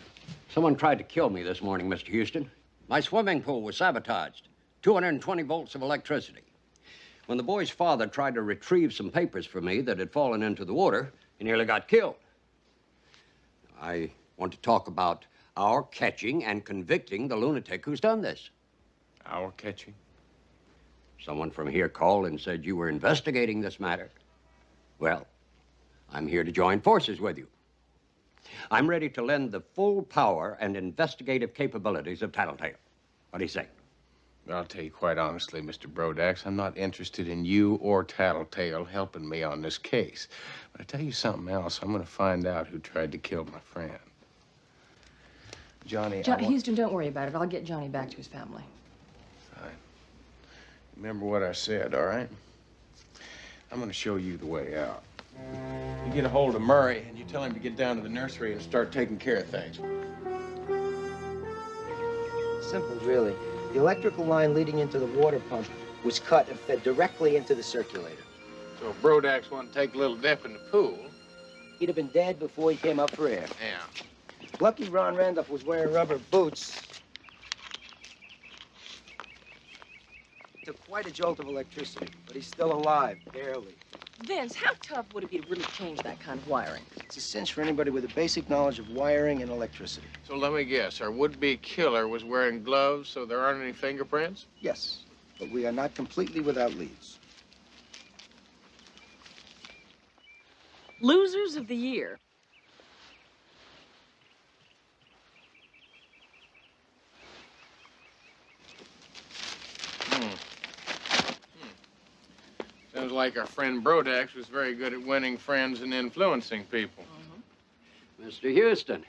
Someone tried to kill me this morning, Mr. Houston. My swimming pool was sabotaged. 220 volts of electricity. When the boy's father tried to retrieve some papers for me that had fallen into the water, he nearly got killed. I want to talk about our catching and convicting the lunatic who's done this. Our catching? Someone from here called and said you were investigating this matter. Well, I'm here to join forces with you. I'm ready to lend the full power and investigative capabilities of Tattletale. What do you say? I'll tell you quite honestly, Mr. Brodax, I'm not interested in you or Tattletale helping me on this case. But I tell you something else. I'm going to find out who tried to kill my friend. Johnny, Houston, don't worry about it. I'll get Johnny back to his family. Fine. Remember what I said, all right? I'm going to show you the way out. You get a hold of Murray, and you tell him to get down to the nursery and start taking care of things. Simple, really. The electrical line leading into the water pump was cut and fed directly into the circulator. So if Brodax wanted to take a little dip in the pool, He'd have been dead before he came up for air. yeah. Lucky Ron Randolph was wearing rubber boots. Took quite a jolt of electricity, but he's still alive, barely. Vince, how tough would it be to really change that kind of wiring? It's a cinch for anybody with a basic knowledge of wiring and electricity. So let me guess, our would-be killer was wearing gloves so there aren't any fingerprints? Yes, but we are not completely without leads. Losers of the year. Sounds like our friend Brodax was very good at winning friends and influencing people. Mr. Houston,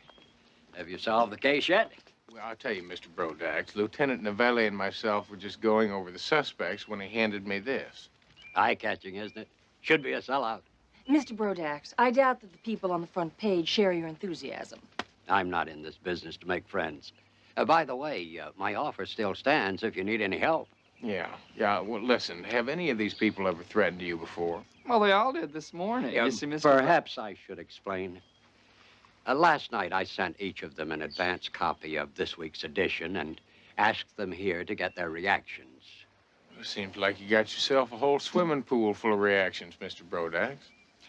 have you solved the case yet? Well, I'll tell you, Mr. Brodax, Lieutenant Novelli and myself were just going over the suspects when he handed me this. Eye-catching, isn't it? Should be a sellout. Mr. Brodax, I doubt that the people on the front page share your enthusiasm. I'm not in this business to make friends. By the way, my offer still stands if you need any help. Yeah. Well, listen, have any of these people ever threatened you before? Well, they all did this morning. You see, Mr. Perhaps I should explain. Last night, I sent each of them an advance copy of this week's edition and asked them here to get their reactions. It seems like you got yourself a whole swimming pool full of reactions, Mr. Brodax.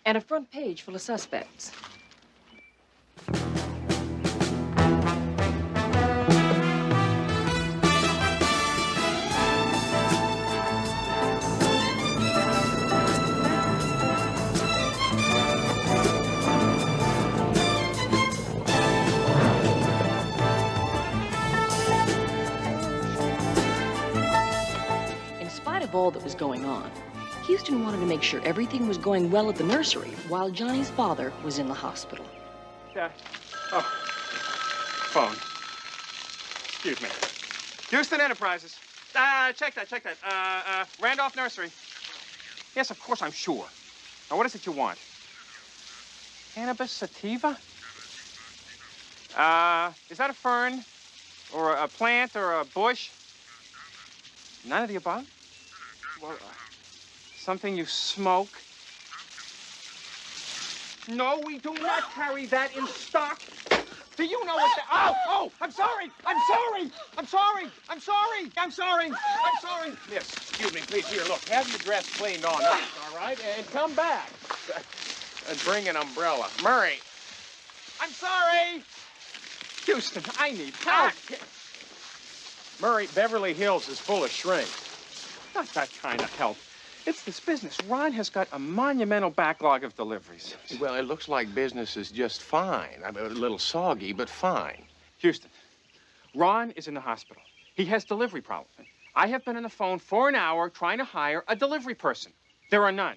And a front page full of suspects. Of all that was going on, Houston wanted to make sure everything was going well at the nursery while Johnny's father was in the hospital. Oh, phone. Excuse me. Houston Enterprises. Check that. Randolph Nursery. Yes, of course, I'm sure. Now, what is it you want? Cannabis sativa? Is that a fern? Or a plant or a bush? None of the above? Well, something you smoke? No, we do not carry that in stock. Do you know what that... Oh, I'm sorry. Miss, excuse me, please. Here, look, have your dress cleaned on, all right? And come back. And bring an umbrella. Murray. I'm sorry. Houston, I need help. Murray, Beverly Hills is full of shrinks. Not that kind of help. It's this business. Ron has got a monumental backlog of deliveries. Well, it looks like business is just fine. I mean, a little soggy, but fine. Houston, Ron is in the hospital. He has delivery problems. I have been on the phone for an hour trying to hire a delivery person. There are none.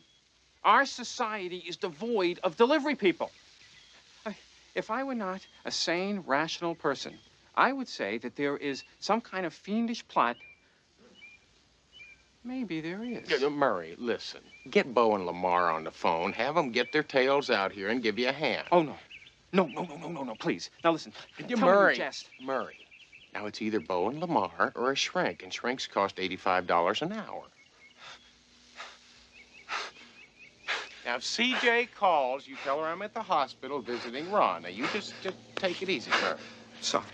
Our society is devoid of delivery people. If I were not a sane, rational person, I would say that there is some kind of fiendish plot. Maybe there is. Murray, listen. Get Bo and Lamar on the phone. Have them get their tails out here and give you a hand. Oh, no. No, please. Now, listen. Murray. Murray. Now, it's either Bo and Lamar or a shrink, and shrinks cost $85 an hour. Now, if CJ calls, you tell her I'm at the hospital visiting Ron. Now, you just take it easy, Murray. Sorry.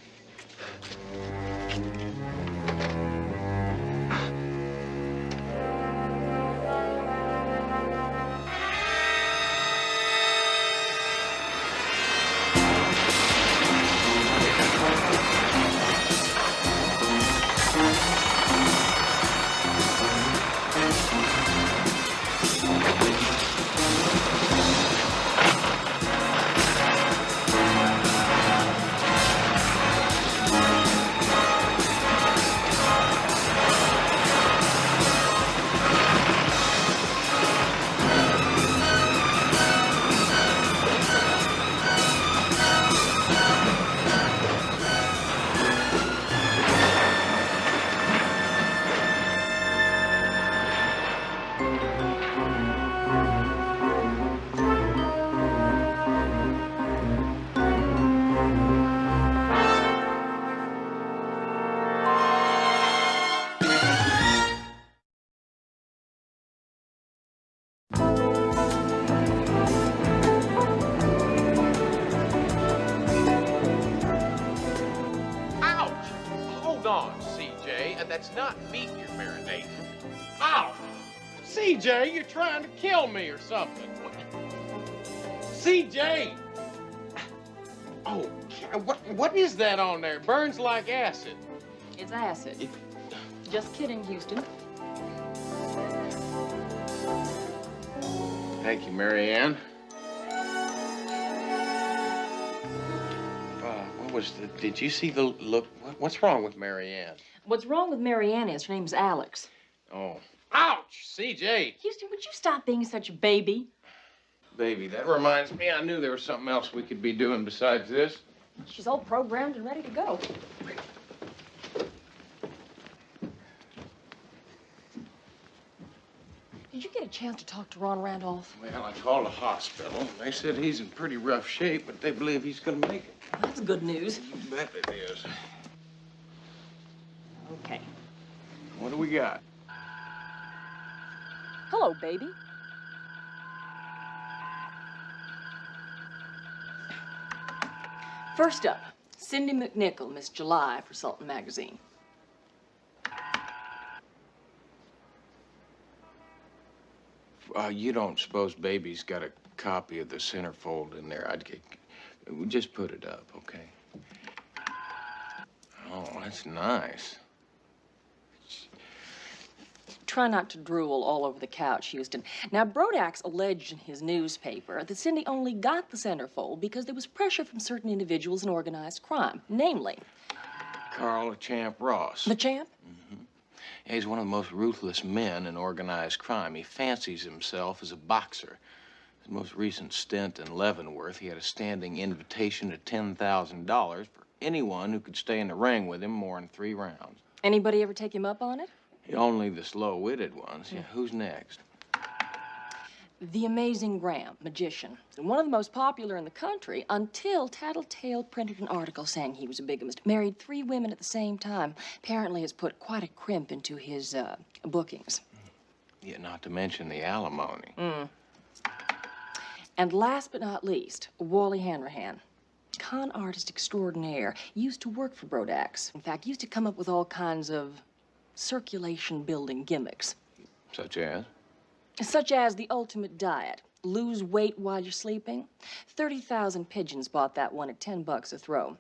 That's not meat you're marinating. Ow! CJ, you're trying to kill me or something. CJ! Oh, what is that on there? It burns like acid. It's acid. Just kidding, Houston. Thank you, Mary Ann. Did you see the look? What's wrong with Mary Ann? What's wrong with Mary Ann is her name's Alex. Oh. Ouch! CJ! Houston, would you stop being such a baby? Baby, that reminds me, I knew there was something else we could be doing besides this. She's all programmed and ready to go. Did you get a chance to talk to Ron Randolph? Well, I called the hospital. They said he's in pretty rough shape, but they believe he's gonna make it. Well, that's good news. You bet it is. Okay. What do we got? Hello, baby. First up, Cindy McNichol, Miss July for Sultan Magazine. You don't suppose Baby's got a copy of the centerfold in there? Just put it up, okay? Oh, that's nice. Try not to drool all over the couch, Houston. Now, Brodax alleged in his newspaper that Cindy only got the centerfold because there was pressure from certain individuals in organized crime, namely... Carl the Champ Ross. The Champ? Mm-hmm. Yeah, he's one of the most ruthless men in organized crime. He fancies himself as a boxer. His most recent stint in Leavenworth, he had a standing invitation to $10,000 for anyone who could stay in the ring with him more than 3 rounds. Anybody ever take him up on it? Only the slow-witted ones. Yeah, who's next? The Amazing Graham, magician. And one of the most popular in the country until Tattletale printed an article saying he was a bigamist. Married 3 women at the same time. Apparently has put quite a crimp into his bookings. Yeah, not to mention the alimony. And last but not least, Wally Hanrahan. Con artist extraordinaire. Used to work for Brodax. In fact, used to come up with all kinds of circulation building gimmicks. Such as? Such as the ultimate diet. Lose weight while you're sleeping. 30,000 pigeons bought that one at $10 a throw.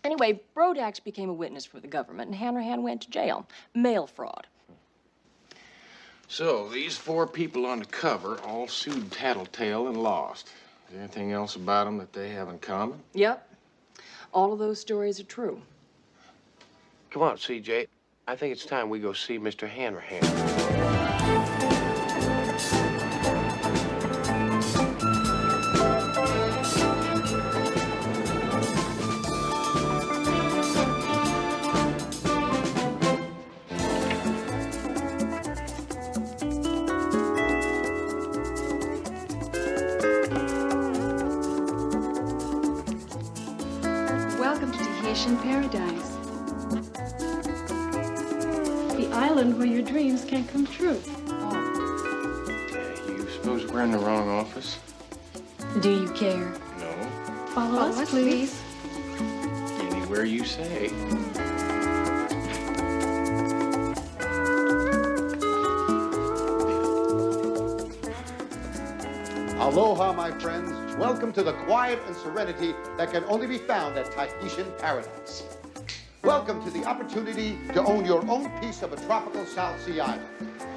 Anyway, Brodax became a witness for the government, and Hanrahan went to jail. Mail fraud. So, these 4 people on the cover all sued Tattletale and lost. Is there anything else about them that they have in common? Yep. All of those stories are true. Come on, CJ. I think it's time we go see Mr. Hanrahan. Welcome to Tahitian paradise. The island where your dreams can come true. You suppose we're in the wrong office? Do you care? No. Follow us, please. Anywhere you say. Aloha, my friends. Welcome to the quiet and serenity that can only be found at Tahitian paradise. Welcome to the opportunity to own your own piece of a tropical South Sea island.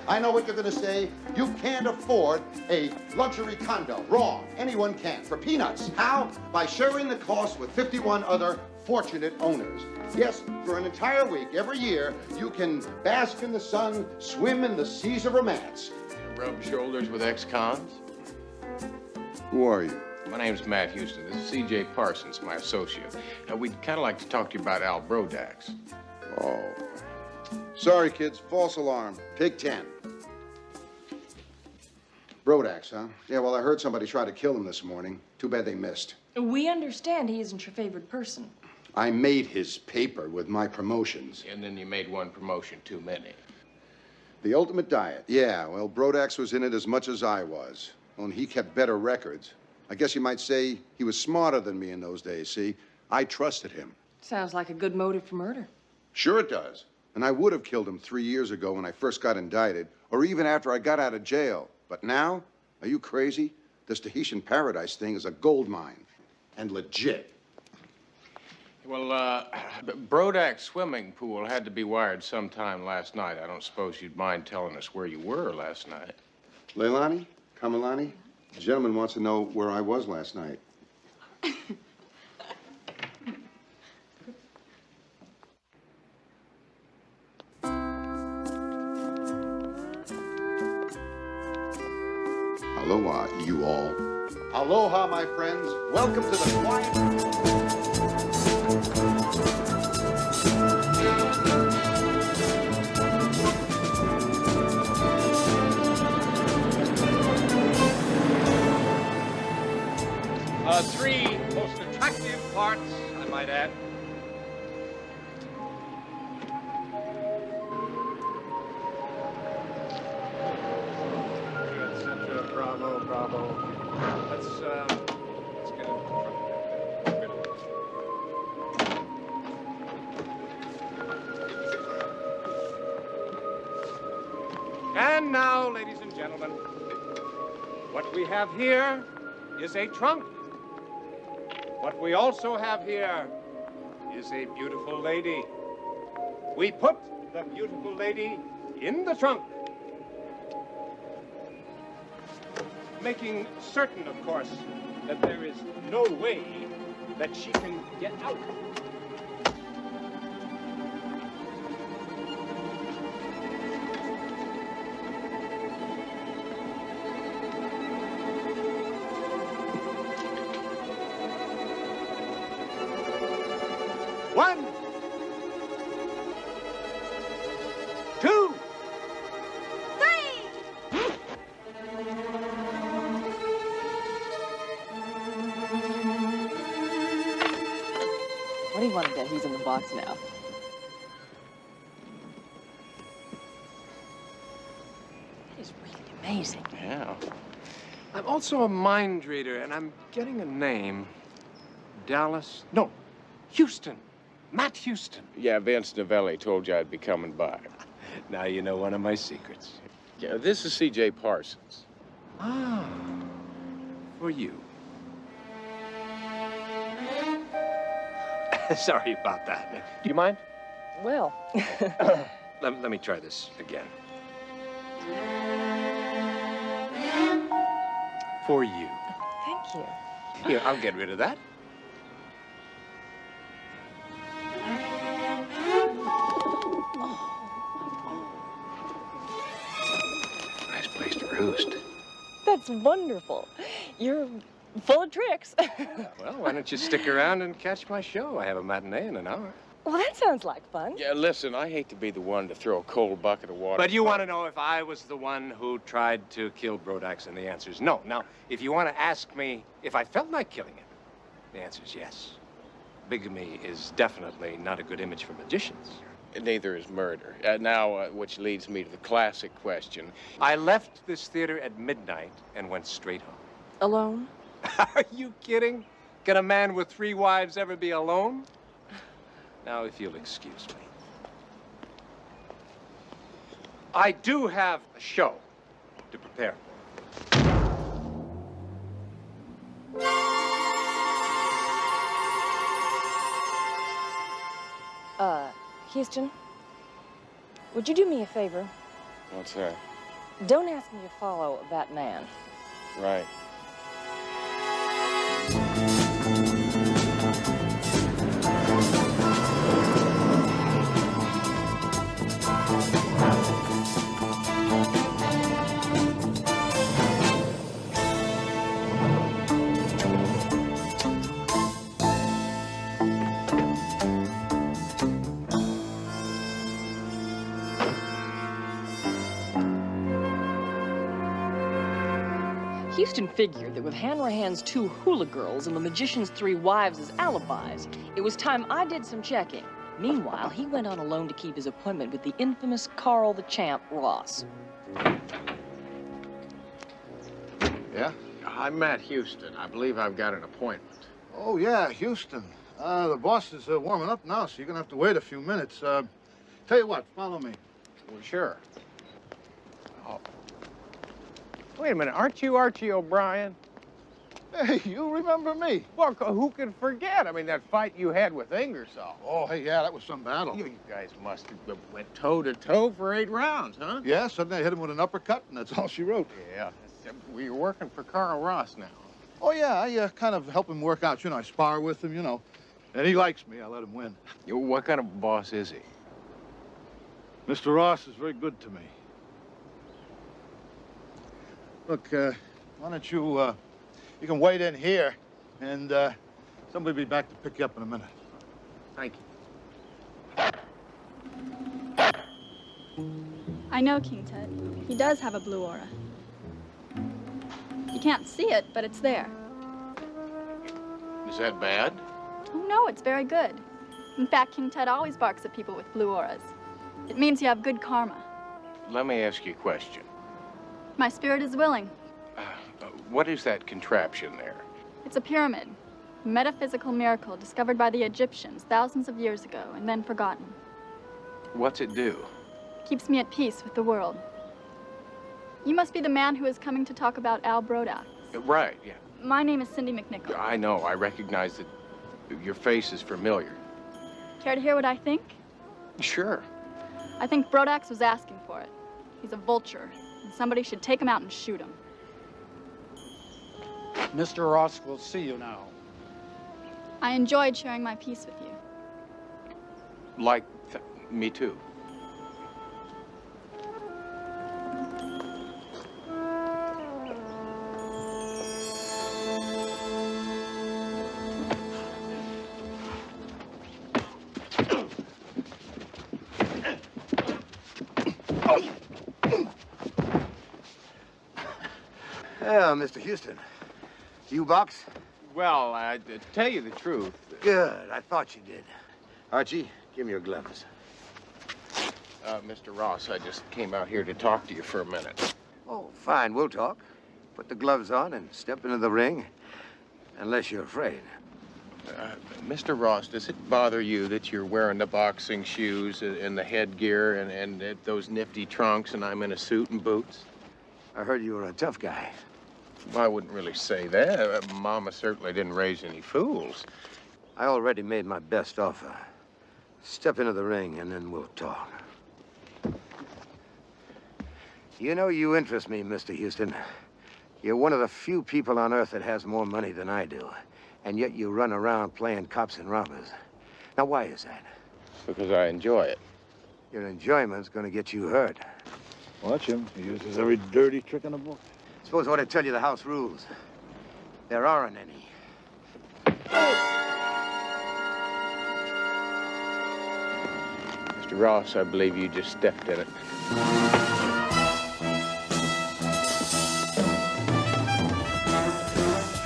I know what you're going to say. You can't afford a luxury condo. Wrong. Anyone can. For peanuts. How? By sharing the cost with 51 other fortunate owners. Yes, for an entire week, every year, you can bask in the sun, swim in the seas of romance. Rub shoulders with ex-cons? Who are you? My name's Matt Houston. This is C.J. Parsons, my associate. Now, we'd kind of like to talk to you about Al Brodax. Oh. Sorry, kids. False alarm. Take 10. Brodax, huh? Yeah, well, I heard somebody try to kill him this morning. Too bad they missed. We understand he isn't your favorite person. I made his paper with my promotions. And then you made one promotion too many. The ultimate diet. Yeah, well, Brodax was in it as much as I was. Only he kept better records. I guess you might say he was smarter than me in those days, see? I trusted him. Sounds like a good motive for murder. Sure it does. And I would have killed him 3 years ago when I first got indicted, or even after I got out of jail. But now? Are you crazy? This Tahitian paradise thing is a gold mine. And legit. Well, Brodax swimming pool had to be wired sometime last night. I don't suppose you'd mind telling us where you were last night. Leilani? Kamalani? The gentleman wants to know where I was last night. Aloha, you all. Aloha, my friends. Welcome to the quiet... 3 most attractive parts, I might add. And now, ladies and gentlemen, what we have here is a trunk. What we also have here is a beautiful lady. We put the beautiful lady in the trunk, making certain, of course, that there is no way that she can get out. One, two, three. What do you want to get? He's in the box now. That is really amazing. Yeah. I'm also a mind reader, and I'm getting a name. Houston. Matt Houston. Yeah, Vince Novelli told you I'd be coming by. Now you know one of my secrets. Yeah, this is C.J. Parsons. Ah, for you. Sorry about that. Do you mind? Well. Let me try this again. For you. Thank you. Here, I'll get rid of that. Nice place to roost. That's wonderful. You're full of tricks. Well, why don't you stick around and catch my show? I have a matinee in an hour. Well, that sounds like fun. Yeah, listen, I hate to be the one to throw a cold bucket of water. But you want to know if I was the one who tried to kill Brodax, and the answer is no. Now, if you want to ask me if I felt like killing him, the answer is yes. Bigamy is definitely not a good image for magicians. Neither is murder. Which leads me to the classic question. I left this theater at midnight and went straight home. Alone? Are you kidding? Can a man with 3 wives ever be alone? Now, if you'll excuse me. I do have a show to prepare for. Houston, would you do me a favor? What's that? Don't ask me to follow that man. Right. Houston figured that with Hanrahan's 2 hula girls and the magician's 3 wives as alibis, it was time I did some checking. Meanwhile, he went on alone to keep his appointment with the infamous Carl the Champ Ross. Yeah? I'm Matt Houston. I believe I've got an appointment. Oh, yeah, Houston. The boss is warming up now, so you're going to have to wait a few minutes. Tell you what, follow me. Well, sure. Oh. Wait a minute, aren't you Archie O'Brien? Hey, you remember me? Well, who can forget? I mean, that fight you had with Ingersoll. Oh, hey, yeah, that was some battle. You guys must have went toe-to-toe for 8 rounds, huh? Yeah, suddenly I hit him with an uppercut, and that's all she wrote. Yeah. Well, you're working for Carl Ross now. Oh, yeah, I kind of help him work out. You know, I spar with him, you know. And he likes me. I let him win. What kind of boss is he? Mr. Ross is very good to me. Look, why don't you, you can wait in here, and somebody will be back to pick you up in a minute. Thank you. I know King Ted. He does have a blue aura. You can't see it, but it's there. Is that bad? Oh, no, it's very good. In fact, King Ted always barks at people with blue auras. It means you have good karma. Let me ask you a question. My spirit is willing. What is that contraption there? It's a pyramid. A metaphysical miracle discovered by the Egyptians thousands of years ago and then forgotten. What's it do? Keeps me at peace with the world. You must be the man who is coming to talk about Al Brodax. Right, yeah. My name is Cindy McNichol. I know. I recognize that your face is familiar. Care to hear what I think? Sure. I think Brodax was asking for it. He's a vulture, and somebody should take him out and shoot him. Mr. Ross will see you now. I enjoyed sharing my piece with you. Me too. Well, Mr. Houston, U-box? Well, to tell you the truth... Good. I thought you did. Archie, give me your gloves. Mr. Ross, I just came out here to talk to you for a minute. Oh, fine. We'll talk. Put the gloves on and step into the ring, unless you're afraid. Mr. Ross, does it bother you that you're wearing the boxing shoes and the headgear and those nifty trunks and I'm in a suit and boots? I heard you were a tough guy. Well, I wouldn't really say that. Mama certainly didn't raise any fools. I already made my best offer. Step into the ring, and then we'll talk. You know, you interest me, Mr. Houston. You're one of the few people on Earth that has more money than I do, and yet you run around playing cops and robbers. Now, why is that? Because I enjoy it. Your enjoyment's gonna get you hurt. Watch him. He uses every dirty trick in the book. Suppose I want to tell you the house rules. There aren't any. Mr. Ross, I believe you just stepped in it.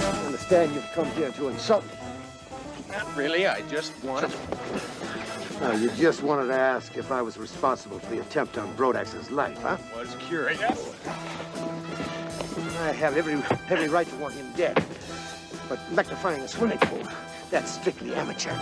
I understand you've come here to insult me. Not really. I just wanted... No, you just wanted to ask if I was responsible for the attempt on Brodax's life, huh? Was curious. I have every right to want him dead. But electrifying a swimming pool, that's strictly amateur.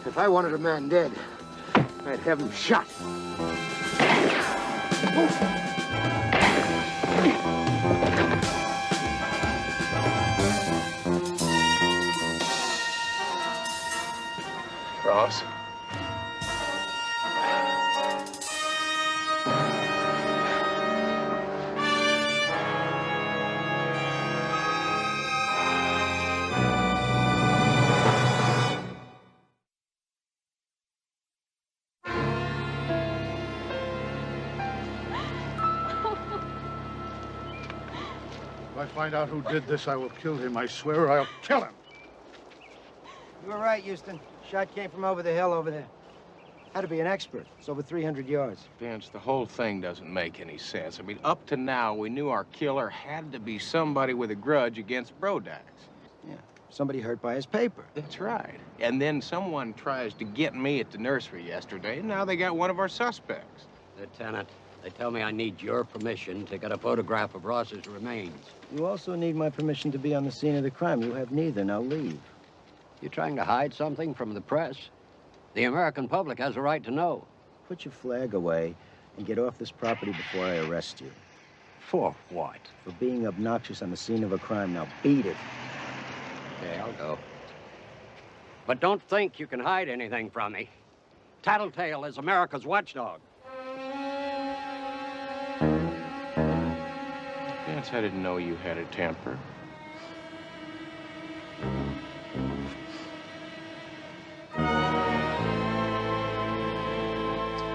If I wanted a man dead, I'd have him shot. Ross? If I find out who did this, I will kill him. I swear I'll kill him. You were right, Houston. Shot came from over the hill over there. Had to be an expert. It's over 300 yards. Vince, the whole thing doesn't make any sense. I mean, up to now, we knew our killer had to be somebody with a grudge against Brodax. Yeah, somebody hurt by his paper. That's right. And then someone tries to get me at the nursery yesterday, and now they got one of our suspects. Lieutenant, they tell me I need your permission to get a photograph of Ross's remains. You also need my permission to be on the scene of the crime. You have neither. Now leave. You trying to hide something from the press? The American public has a right to know. Put your flag away and get off this property before I arrest you. For what? For being obnoxious on the scene of a crime. Now beat it. Okay, I'll go. But don't think you can hide anything from me. Tattletale is America's watchdog. Vince, I didn't know you had a temper.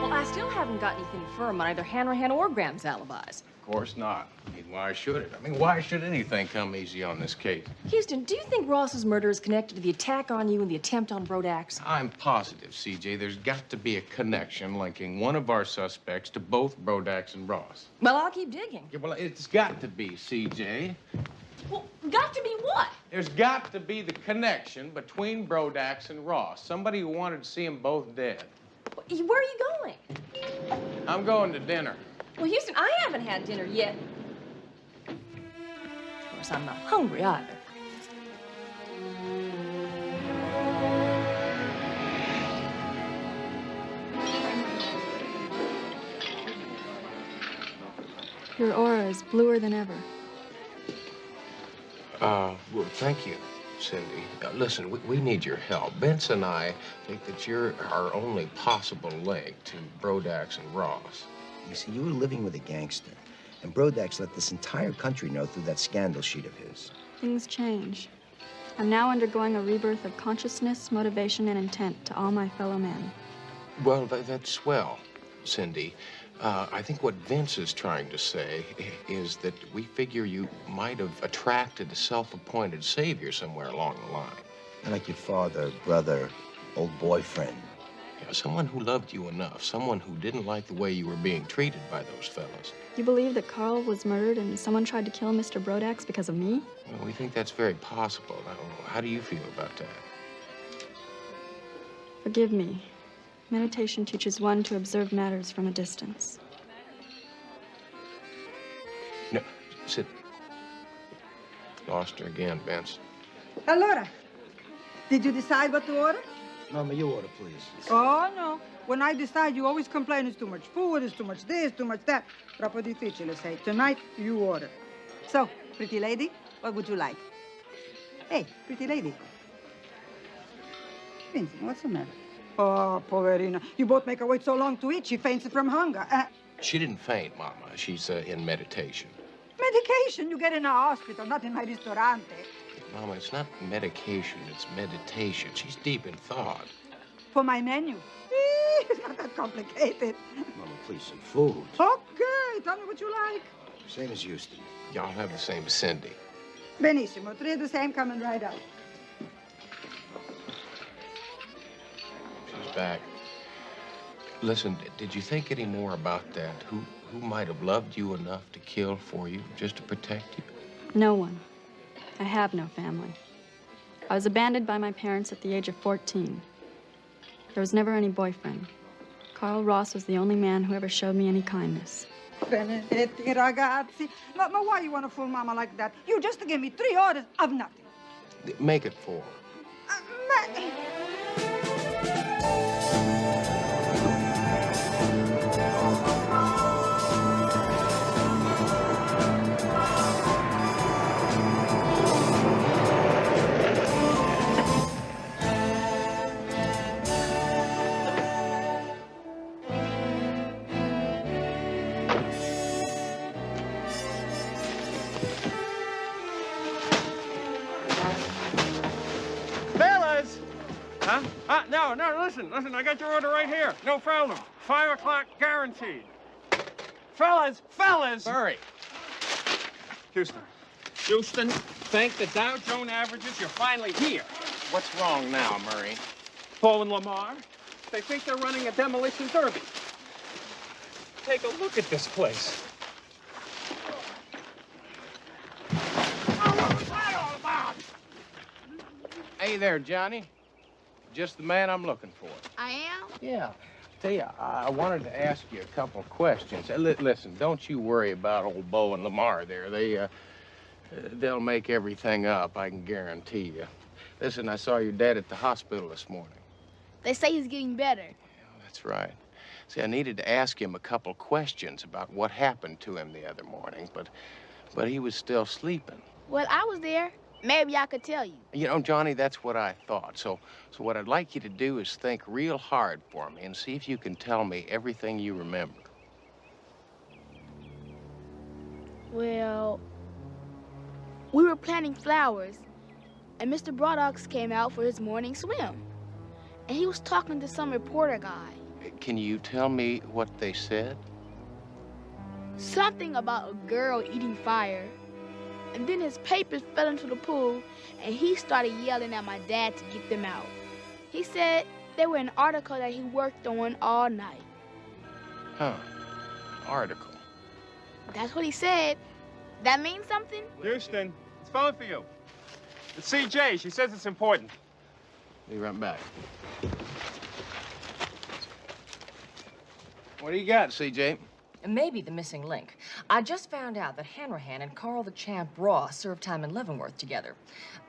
Well, I still haven't got anything firm on either Hanrahan or Graham's alibis. Of course not. I mean, why should it? I mean, why should anything come easy on this case? Houston, do you think Ross's murder is connected to the attack on you and the attempt on Brodax? I'm positive, CJ. There's got to be a connection linking one of our suspects to both Brodax and Ross. Well, I'll keep digging. Yeah, well, it's got to be, CJ. Well, Got to be what? There's got to be the connection between Brodax and Ross. Somebody who wanted to see them both dead. Where are you going? I'm going to dinner. Well, Houston, I haven't had dinner yet. Of course, I'm not hungry either. Your aura is bluer than ever. Well, thank you, Cindy. Listen, we need your help. Vince and I think that you're our only possible link to Brodax and Ross. You see, you were living with a gangster, and Brodax let this entire country know through that scandal sheet of his. Things change. I'm now undergoing a rebirth of consciousness, motivation, and intent to all my fellow men. Well, that's swell, Cindy. I think what Vince is trying to say is that we figure you might have attracted a self-appointed savior somewhere along the line. Like your father, brother, old boyfriend. Yeah, someone who loved you enough, someone who didn't like the way you were being treated by those fellas. You believe that Carl was murdered and someone tried to kill Mr. Brodax because of me? Well, we think that's very possible. Now, how do you feel about that? Forgive me. Meditation teaches one to observe matters from a distance. No, sit. Lost her again, Vince. Allora, did you decide what to order? Mama, you order, please. Oh, no. When I decide, you always complain it's too much food, it's too much this, too much that. Troppo difficile, say. Tonight, you order. So, pretty lady, what would you like? Hey, pretty lady. Vincent, what's the matter? Oh, poverina. You both make her wait so long to eat, she faints from hunger. She didn't faint, Mama. She's in meditation. Medication you get in a hospital, not in my ristorante. Mama, it's not medication, it's meditation. She's deep in thought. For my menu. It's not that complicated. Mama, please, some food. Okay, tell me what you like. Same as Houston. Y'all have the same as Cindy. Benissimo, three of the same coming right out. She's back. Listen, did you think any more about that? Who might have loved you enough to kill for you, just to protect you? No one. I have no family. I was abandoned by my parents at the age of 14. There was never any boyfriend. Carl Ross was the only man who ever showed me any kindness. Benedetti, ragazzi. But why you want to fool Mama like that? You just gave me 3 orders of nothing. Make it 4. No, listen, I got your order right here. No problem. 5 o'clock guaranteed. Fellas! Murray. Houston, thank the Dow Jones averages, you're finally here. What's wrong now, Murray? Paul and Lamar, they think they're running a demolition derby. Take a look at this place. Hey there, Johnny. Just the man I'm looking for. I am? Yeah. Tell you, I wanted to ask you a couple of questions. Listen, don't you worry about old Bo and Lamar there. They'll make everything up, I can guarantee you. Listen, I saw your dad at the hospital this morning. They say he's getting better. Yeah, that's right. See, I needed to ask him a couple questions about what happened to him the other morning, but he was still sleeping. Well, I was there. Maybe I could tell you. You know, Johnny, that's what I thought. So what I'd like you to do is think real hard for me and see if you can tell me everything you remember. Well, we were planting flowers, and Mr. Brodax came out for his morning swim. And he was talking to some reporter guy. Can you tell me what they said? Something about a girl eating fire. And then his papers fell into the pool, and he started yelling at my dad to get them out. He said they were an article that he worked on all night. Huh. Article. That's what he said. That means something? Houston, It's phone for you. It's CJ. She says it's important. Be right back. What do you got, CJ? Maybe the missing link. I just found out that Hanrahan and Carl the Champ Ross served time in Leavenworth together.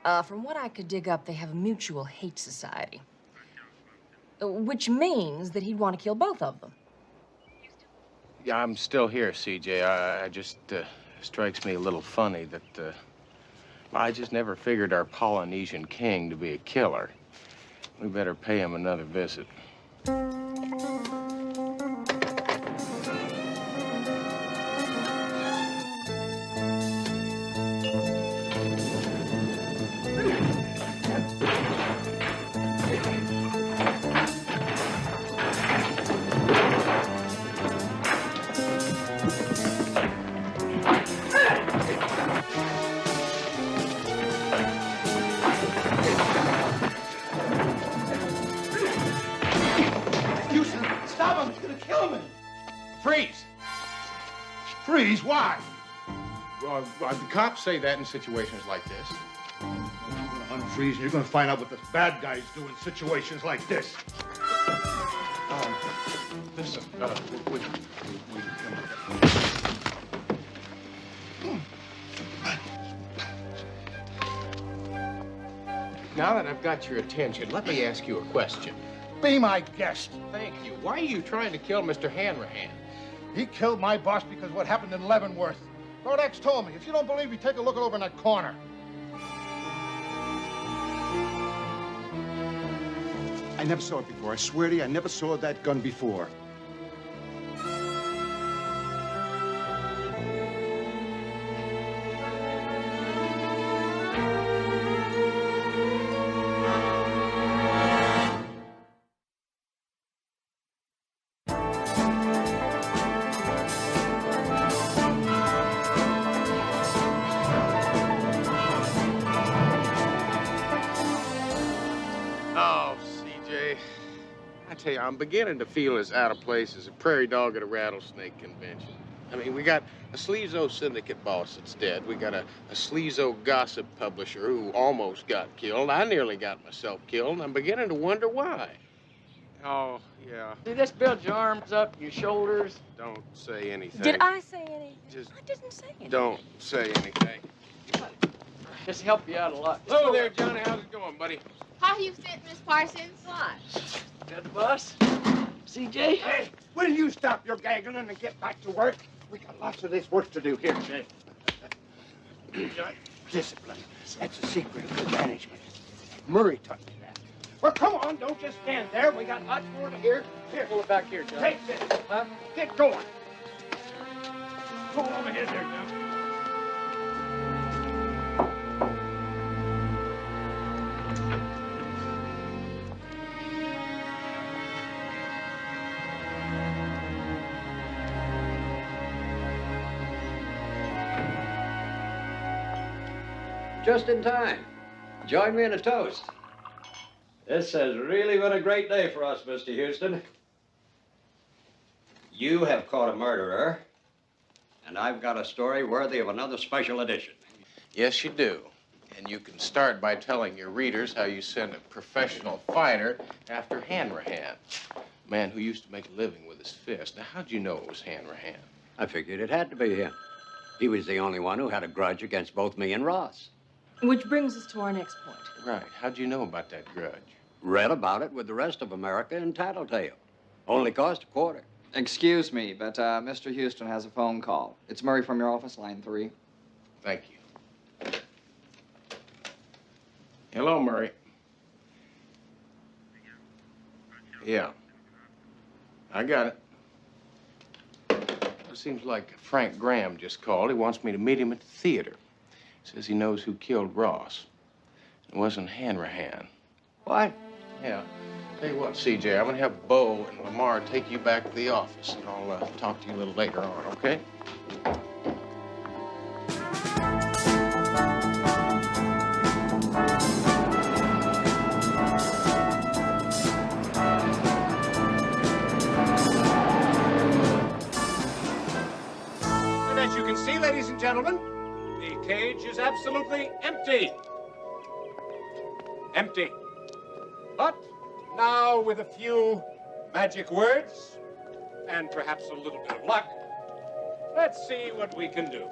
From what I could dig up, they have a mutual hate society. Which means that he'd want to kill both of them. Yeah, I'm still here, CJ. I just, strikes me a little funny that, I just never figured our Polynesian king to be a killer. We better pay him another visit. Freeze? Why? Well, the cops say that in situations like this. You're gonna unfreeze and you're gonna find out what this bad guys do in situations like this. Listen, Now that I've got your attention, let me ask you a question. Be my guest. Thank you. Why are you trying to kill Mr. Hanrahan? He killed my boss because of what happened in Leavenworth. Brodax told me. If you don't believe me, take a look over in that corner. I never saw it before. I swear to you, I never saw that gun before. I'm beginning to feel as out of place as a prairie dog at a rattlesnake convention. I mean, we got a sleazo syndicate boss that's dead. We got a sleazo gossip publisher who almost got killed. I nearly got myself killed, and I'm beginning to wonder why. Oh, yeah. See, this builds your arms up, your shoulders. Don't say anything. Did I say anything? Just I didn't say anything. don't say anything. Just help you out a lot. Hello there, Johnny. How's it going, buddy? Hi, Houston, Miss Parsons. What? Got the bus? CJ? Hey, will you stop your gaggling and get back to work? We got lots of this work to do here, Jay. Discipline. That's the secret of good management. Murray taught me that. Well, come on, don't just stand there. We got lots more to hear. Here. Pull it back here, John. Take this. Huh? Get going. Pull over here there, John. Just in time. Join me in a toast. This has really been a great day for us, Mr. Houston. You have caught a murderer, and I've got a story worthy of another special edition. Yes, you do. And you can start by telling your readers how you sent a professional fighter after Hanrahan, a man who used to make a living with his fist. Now, how'd you know it was Hanrahan? I figured it had to be him. He was the only one who had a grudge against both me and Ross. Which brings us to our next point. Right. How'd you know about that grudge? Read about it with the rest of America in Tattletale. Only cost a quarter. Excuse me, but Mr. Houston has a phone call. It's Murray from your office, line 3. Thank you. Hello, Murray. Yeah. I got it. It seems like Frank Graham just called. He wants me to meet him at the theater. Says he knows who killed Ross. It wasn't Hanrahan. What? Yeah. Tell you what, CJ, I'm gonna have Bo and Lamar take you back to the office, and I'll talk to you a little later on, okay? And as you can see, ladies and gentlemen, the cage is absolutely empty. Empty. But now, with a few magic words and perhaps a little bit of luck, let's see what we can do.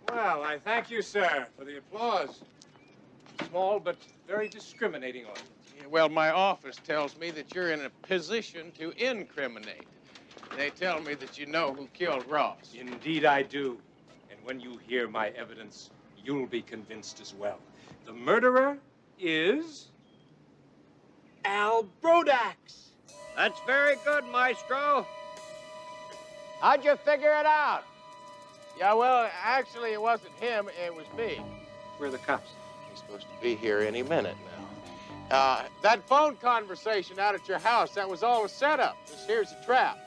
Well, I thank you, sir, for the applause. Small but very discriminating audience. Yeah, well, my office tells me that you're in a position to incriminate. They tell me that you know who killed Ross. Indeed, I do. And when you hear my evidence, you'll be convinced as well. The murderer is Al Brodax. That's very good, Maestro. How'd you figure it out? Yeah, well, actually, it wasn't him. It was me. Where are the cops? He's supposed to be here any minute now. That phone conversation out at your house, that was all a setup. This here's a trap.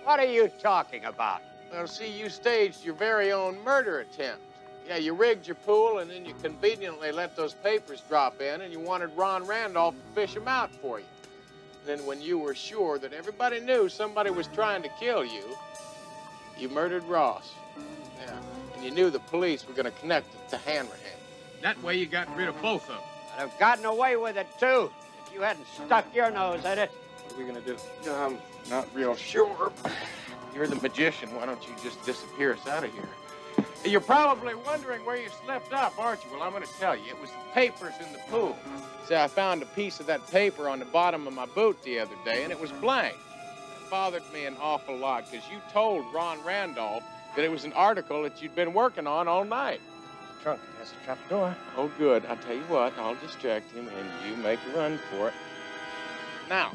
What are you talking about? Well, see, you staged your very own murder attempt. Yeah, you rigged your pool, and then you conveniently let those papers drop in, and you wanted Ron Randolph to fish them out for you. And then when you were sure that everybody knew somebody was trying to kill you, you murdered Ross. Yeah, and you knew the police were going to connect it to Hanrahan. That way you got rid of both of them. I'd have gotten away with it, too, if you hadn't stuck your nose in it. What are we going to do? I'm not real sure. You're the magician. Why don't you just disappear us out of here? You're probably wondering where you slipped up, aren't you? Well, I'm going to tell you. It was the papers in the pool. See, I found a piece of that paper on the bottom of my boot the other day, and it was blank. It bothered me an awful lot, because you told Ron Randolph that it was an article that you'd been working on all night. The trunk has a trap door. Oh, good. I'll tell you what. I'll distract him, and you make a run for it. Now.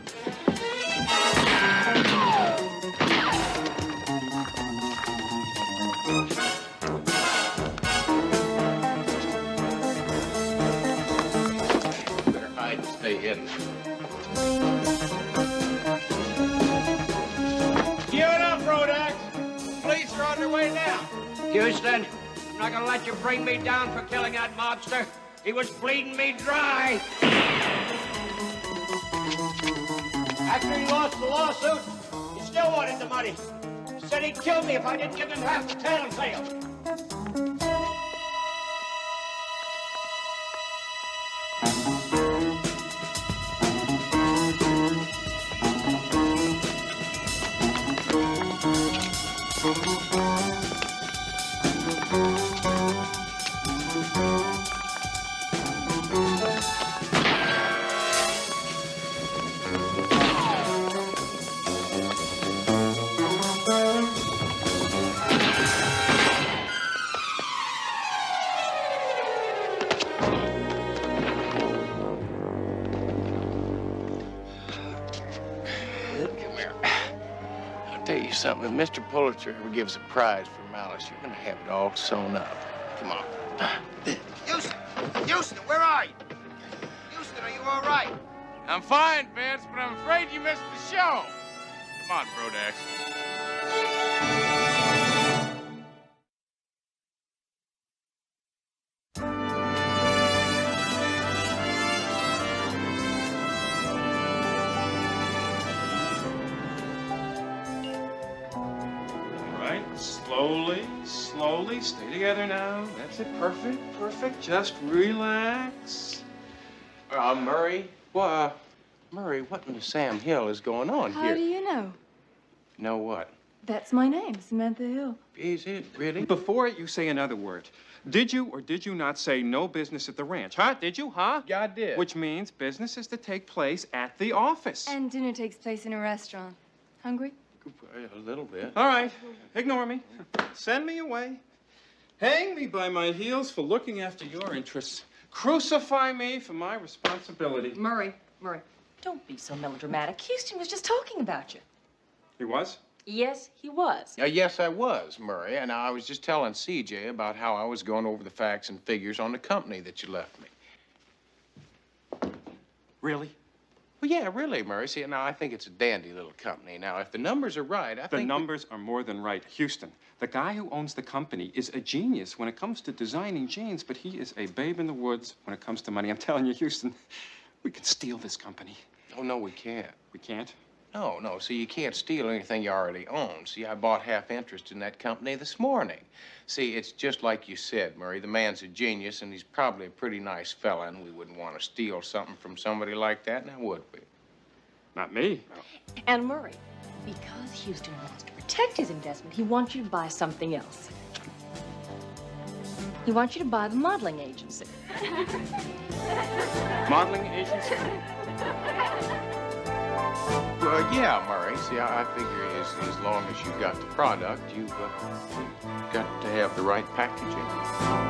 Better hide and stay hidden. Give it up, Brodax. Police are on their way now. Houston, I'm not gonna let you bring me down for killing that mobster. He was bleeding me dry. After he lost the lawsuit, he still wanted the money. He said he'd kill me if I didn't give him half the tattletale. Something. If Mr. Pulitzer ever gives a prize for malice, you're going to have it all sewn up. Come on. Houston! Houston, where are you? Houston, are you all right? I'm fine, Vince, but I'm afraid you missed the show. Come on, Brodax. Slowly, slowly, stay together now. That's it, perfect, perfect. Just relax. Murray? Well, Murray, what in the Sam Hill is going on here? How do you know? Know what? That's my name, Samantha Hill. Is it really? Before you say another word, did you or did you not say no business at the ranch? Huh? Did you, huh? Yeah, I did. Which means business is to take place at the office. And dinner takes place in a restaurant. Hungry? A little bit. All right, ignore me. Send me away. Hang me by my heels for looking after your interests. Crucify me for my responsibility. Murray, don't be so melodramatic. Houston was just talking about you. He was? Yes, he was. Yes, I was, Murray. And I was just telling CJ about how I was going over the facts and figures on the company that you left me. Really? Well, yeah, really, Murray. See, now, I think it's a dandy little company. Now, if the numbers are right, I think... The numbers are more than right. Houston, the guy who owns the company is a genius when it comes to designing jeans, but he is a babe in the woods when it comes to money. I'm telling you, Houston, We can steal this company. Oh, no, we can't. We can't? No, no. See, you can't steal anything you already own. See, I bought half interest in that company this morning. See, it's just like you said, Murray. The man's a genius, and he's probably a pretty nice fella, and we wouldn't want to steal something from somebody like that, now would we? Not me. No. And Murray, because Houston wants to protect his investment, he wants you to buy something else. He wants you to buy the modeling agency. Modeling agency? Well, yeah, Murray. See, I figure as long as you've got the product, you've got to have the right packaging.